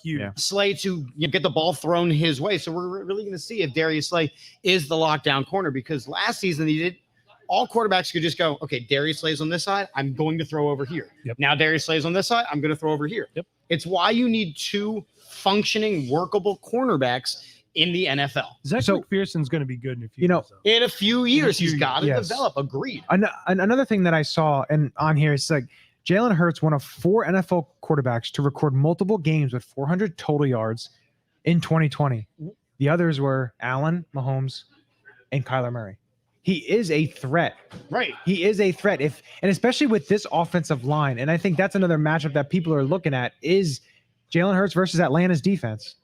Huge. Slay to get the ball thrown his way. So we're really going to see if Darius Slay is the lockdown corner, because last season all quarterbacks could just go, okay, Darius Slay's on this side, I'm going to throw over here. Yep. Now Darius Slay's on this side, I'm going to throw over here. Yep. It's why you need two functioning, workable cornerbacks in the NFL. Zach McPherson's going to be good in a few years. In a few years, he's got to yes. develop. Agreed. Another thing that I saw and on here is like Jalen Hurts, one of 4 NFL quarterbacks to record multiple games with 400 total yards in 2020. The others were Allen, Mahomes, and Kyler Murray. He is a threat. Right. He is a threat. And especially with this offensive line, and I think that's another matchup that people are looking at is Jalen Hurts versus Atlanta's defense.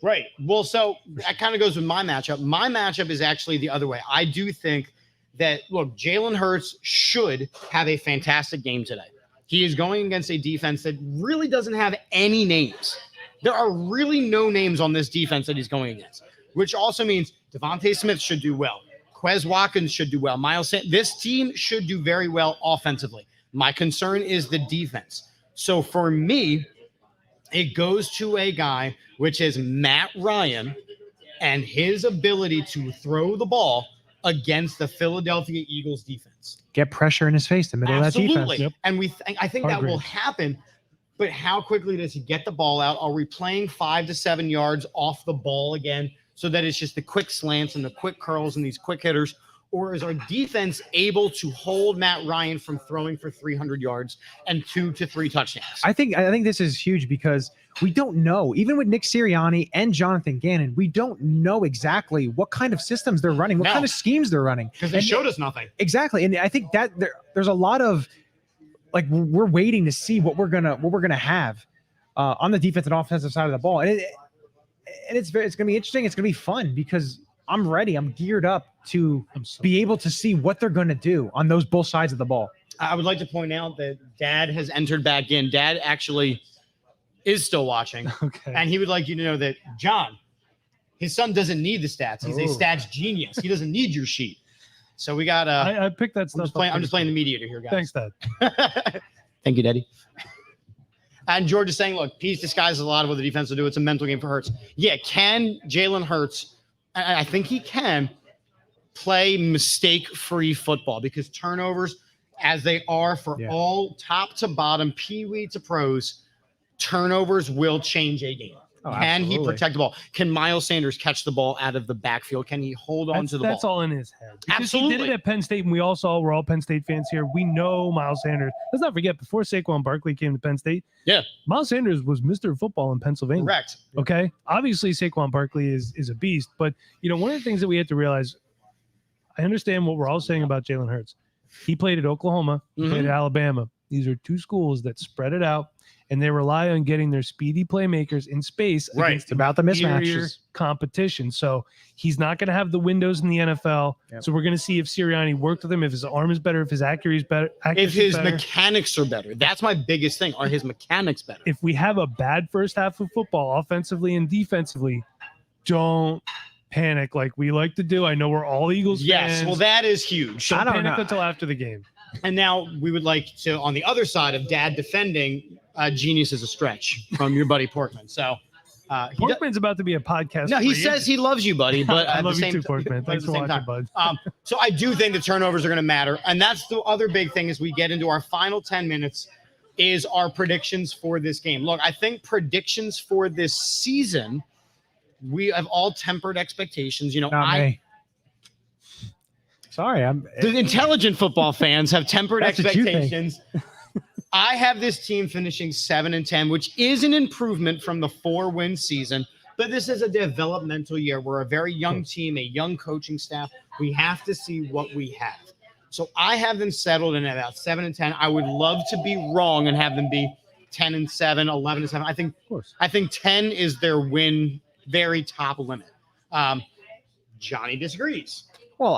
Right. Well, so that kind of goes with my matchup. My matchup is actually the other way. I do think that, look, Jalen Hurts should have a fantastic game today. He is going against a defense that really doesn't have any names. There are really no names on this defense that he's going against, which also means Devonte Smith should do well. Quez Watkins should do well. This team should do very well offensively. My concern is the defense. So for me, it goes to a guy, which is Matt Ryan, and his ability to throw the ball against the Philadelphia Eagles defense. Get pressure in his face, the middle of that defense. Yep. And I think that will happen. But how quickly does he get the ball out? Are we playing 5 to 7 yards off the ball again, so that it's just the quick slants and the quick curls and these quick hitters? Or is our defense able to hold Matt Ryan from throwing for 300 yards and 2 to 3 touchdowns? I think this is huge because we don't know, even with Nick Sirianni and Jonathan Gannon, we don't know exactly what kind of systems they're running, what kind of schemes they're running. Because they showed us nothing. Exactly. And I think that there's a lot of, like, we're waiting to see what we're gonna have on the defense and offensive side of the ball. And it's gonna be interesting. It's gonna be fun because I'm ready. I'm geared up to be able to see what they're gonna do on both sides of the ball. I would like to point out that Dad has entered back in. Dad actually is still watching. Okay. And he would like you to know that John, his son doesn't need the stats. He's a stats genius. He doesn't need your sheet. So we got I picked that stuff. I'm just playing the mediator here, guys. Thanks, Dad. Thank you, Daddy. And George is saying, look, Peace disguises a lot of what the defense will do. It's a mental game for Hurts. Yeah, can Jalen Hurts, I think he can, play mistake-free football? Because turnovers, as they are for all top to bottom, peewee to pros, turnovers will change a game. Oh, can he absolutely. protect the ball? Can Miles Sanders catch the ball out of the backfield? Can he hold on to the ball? That's all in his head. Because Absolutely. he did it at Penn State, and we're all Penn State fans here. We know Miles Sanders. Let's not forget, before Saquon Barkley came to Penn State, Miles Sanders was Mr. Football in Pennsylvania. Correct. Okay? Obviously, Saquon Barkley is a beast, but, one of the things that we have to realize, I understand what we're all saying about Jalen Hurts. He played at Oklahoma. He played at Alabama. These are two schools that spread it out, and they rely on getting their speedy playmakers in space against about the inferior mismatches competition. So he's not going to have the windows in the NFL. Yep. So we're going to see if Sirianni worked with him, if his arm is better, if his accuracy is better. If his mechanics are better. That's my biggest thing. Are his mechanics better? If we have a bad first half of football, offensively and defensively, don't panic like we like to do. I know we're all Eagles fans. Well, that is huge. Don't panic until after the game. And now we would like to, on the other side of Dad defending, genius is a stretch from your buddy Portman. So Portman's about to be a podcast. No, he says he loves you, buddy. But I at love the same you too, Portman. Thanks for watching, bud. So I do think the turnovers are going to matter. And that's the other big thing as we get into our final 10 minutes is our predictions for this game. Look, I think predictions for this season, we have all tempered expectations. Not me. Sorry, The intelligent football fans have tempered That's what you think. expectations. I have this team finishing 7-10, which is an improvement from the 4-win season. But this is a developmental year. We're a very young team, a young coaching staff. We have to see what we have. So I have them settled in about 7-10. I would love to be wrong and have them be 10-7, 11-7. I think 10 is their win, very top limit. Johnny disagrees. Well,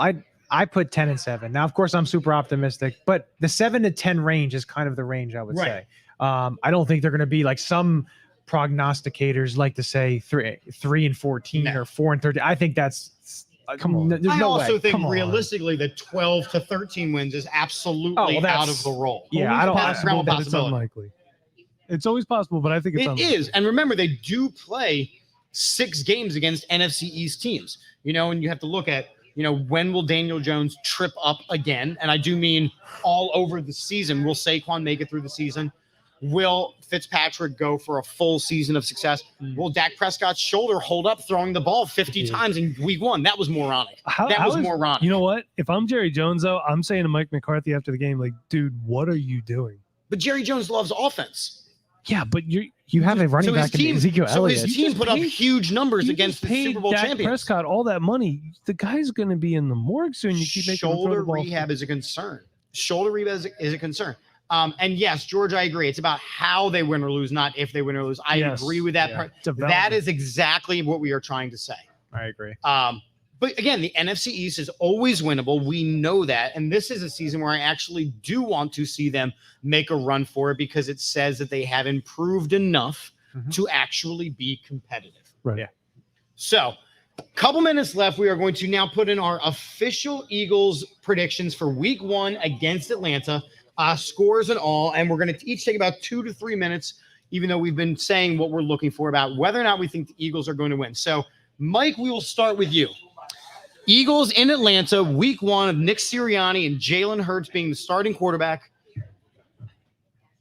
I put 10-7. Now, of course, I'm super optimistic, but the 7-10 range is kind of the range I would say. I don't think they're going to be like some prognosticators like to say 3-14 or 4-13. I think that's come on. There's I no also way. think Come on. realistically the 12-13 wins is absolutely out of the roll. Yeah, I don't. That's realm of But it's possibility. unlikely. It's always possible, but I think it's It unlikely. is. And remember, they do play 6 games against NFC East teams, and you have to look at, when will Daniel Jones trip up again? And I do mean all over the season. Will Saquon make it through the season? Will Fitzpatrick go for a full season of success? Will Dak Prescott's shoulder hold up throwing the ball 50 times in week 1? That was moronic. That was moronic. You know what? If I'm Jerry Jones, though, I'm saying to Mike McCarthy after the game, like, dude, what are you doing? But Jerry Jones loves offense. Yeah, but you have a running back in Ezekiel Elliott. So his team put up huge numbers against the Super Bowl Dak champions. Prescott all that money. The guy's going to be in the morgue soon. You keep making him throw Shoulder the ball. rehab is a concern. Shoulder rehab is a concern. And yes, George, I agree. It's about how they win or lose, not if they win or lose. I agree with that part. That is exactly what we are trying to say. I agree. But again, the NFC East is always winnable. We know that. And this is a season where I actually do want to see them make a run for it because it says that they have improved enough to actually be competitive. Right. Yeah. So, couple minutes left. We are going to now put in our official Eagles predictions for week 1 against Atlanta, scores and all. And we're going to each take about 2 to 3 minutes, even though we've been saying what we're looking for about whether or not we think the Eagles are going to win. So, Mike, we will start with you. Eagles in Atlanta, week 1 of Nick Sirianni and Jalen Hurts being the starting quarterback.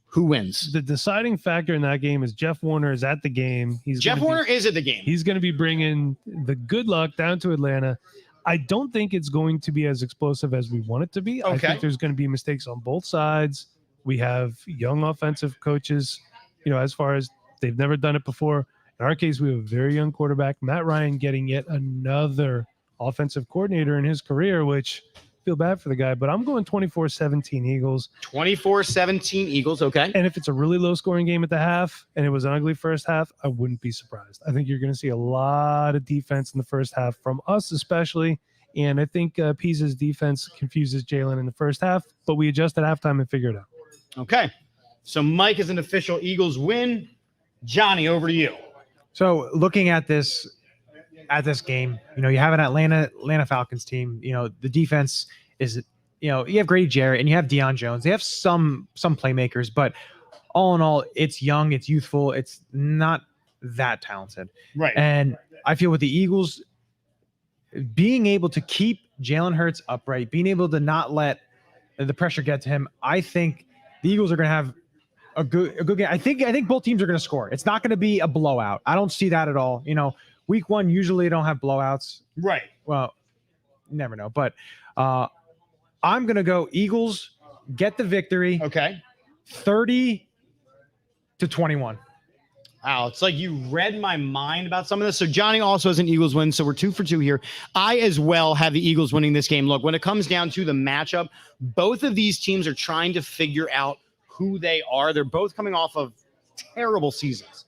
Who wins? The deciding factor in that game is Jeff Warner is at the game. Jeff Warner is at the game. He's going to be bringing the good luck down to Atlanta. I don't think it's going to be as explosive as we want it to be. I think there's going to be mistakes on both sides. We have young offensive coaches, as far as they've never done it before. In our case, we have a very young quarterback, Matt Ryan, getting yet another offensive coordinator in his career, which I feel bad for the guy, but I'm going 24-17 Eagles. 24-17 Eagles, okay. And if it's a really low-scoring game at the half and it was an ugly first half, I wouldn't be surprised. I think you're going to see a lot of defense in the first half from us especially, and I think Pisa's defense confuses Jalen in the first half, but we adjust at halftime and figure it out. Okay. So Mike is an official Eagles win. Johnny, over to you. So looking at this game, you have an Atlanta Falcons team. The defense is, you have Grady Jarrett and you have Deion Jones. They have some playmakers, but all in all, it's young, it's youthful, it's not that talented. Right. And I feel with the Eagles being able to keep Jalen Hurts upright, being able to not let the pressure get to him, I think the Eagles are going to have a good game. I think both teams are going to score. It's not going to be a blowout. I don't see that at all. Week 1 usually don't have blowouts. Right. Well, you never know. But I'm going to go Eagles get the victory. Okay. 30-21. Wow, it's like you read my mind about some of this. So Johnny also has an Eagles win, so we're 2 for 2 here. I as well have the Eagles winning this game. Look, when it comes down to the matchup, both of these teams are trying to figure out who they are. They're both coming off of terrible seasons.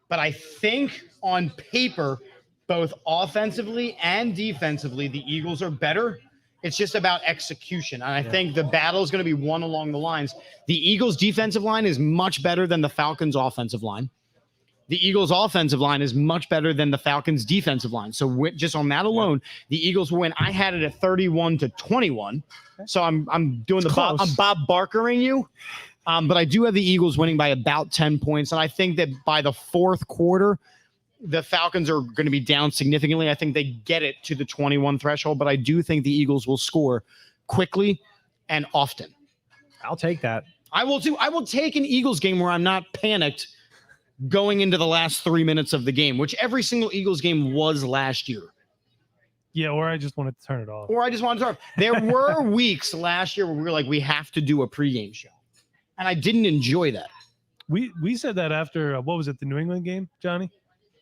But I think on paper, both offensively and defensively, the Eagles are better. It's just about execution. And I think the battle is going to be won along the lines. The Eagles' defensive line is much better than the Falcons' offensive line. The Eagles' offensive line is much better than the Falcons' defensive line. So just on that alone, the Eagles will win. I had it at 31-21. So I'm doing I'm Bob Barkering you. But I do have the Eagles winning by about 10 points. And I think that by the fourth quarter, the Falcons are going to be down significantly. I think they get it to the 21 threshold, but I do think the Eagles will score quickly and often. I'll take that. I will too. I will take an Eagles game where I'm not panicked going into the last 3 minutes of the game, which every single Eagles game was last year. Yeah, or I just wanted to turn it off. Or I just wanted to talk. There were weeks last year where we were like, we have to do a pregame show. And I didn't enjoy that. We said that after, what was it, the New England game, Johnny?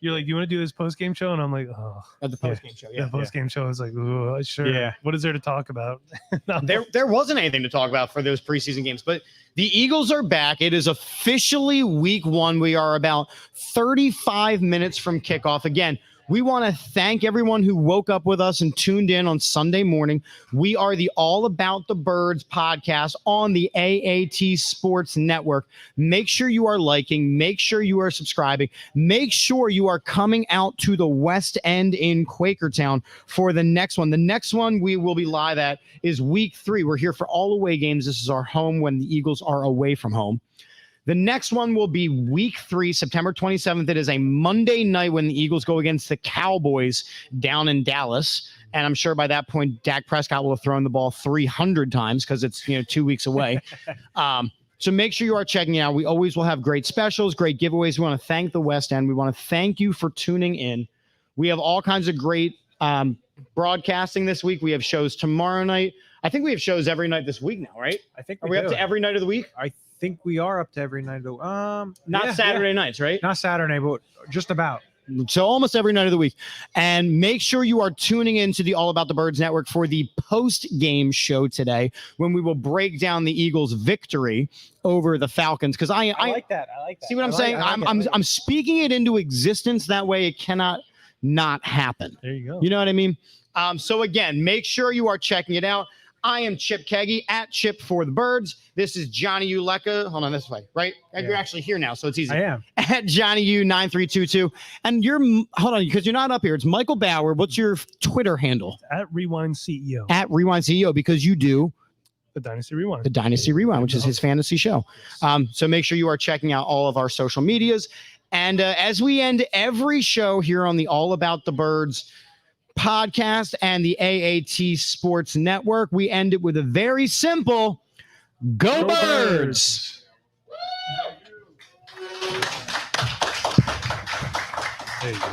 You're like, you want to do this post-game show? And I'm like, oh. At the postgame show, yeah. The post-game show is like, oh, sure. Yeah. What is there to talk about? No. There wasn't anything to talk about for those preseason games, but the Eagles are back. It is officially week 1. We are about 35 minutes from kickoff. Again, we want to thank everyone who woke up with us and tuned in on Sunday morning. We are the All About the Birds podcast on the AAT Sports Network. Make sure you are liking. Make sure you are subscribing. Make sure you are coming out to the West End in Quakertown for the next one. The next one we will be live at is week 3. We're here for all away games. This is our home when the Eagles are away from home. The next one will be week 3, September 27th. It is a Monday night when the Eagles go against the Cowboys down in Dallas. And I'm sure by that point, Dak Prescott will have thrown the ball 300 times because it's 2 weeks away. So make sure you are checking it out. We always will have great specials, great giveaways. We want to thank the West End. We want to thank you for tuning in. We have all kinds of great broadcasting this week. We have shows tomorrow night. I think we have shows every night this week now, right? I think Are we up to every night of the week? I think we are up to every night of the Not Saturday nights, right? Not Saturday, but just about. So almost every night of the week. And make sure you are tuning into the All About the Birds Network for the post-game show today when we will break down the Eagles' victory over the Falcons. Because I like that. I like that. See what I'm saying? I'm speaking it into existence. That way it cannot not happen. There you go. You know what I mean? So again, make sure you are checking it out. I am Chip Keggy at Chip for the Birds. This is Johnny Uleka. Hold on this way, right? Yeah. You're actually here now, so it's easy. I am. At Johnny U9322. And hold on, because you're not up here. It's Michael Bauer. What's your Twitter handle? At Rewind CEO. At Rewind CEO, because you do The Dynasty Rewind. the Dynasty Rewind, which is his fantasy show. So make sure you are checking out all of our social medias. And as we end every show here on the All About the Birds podcast and the AAT Sports Network, we end it with a very simple Go Birds! There you go.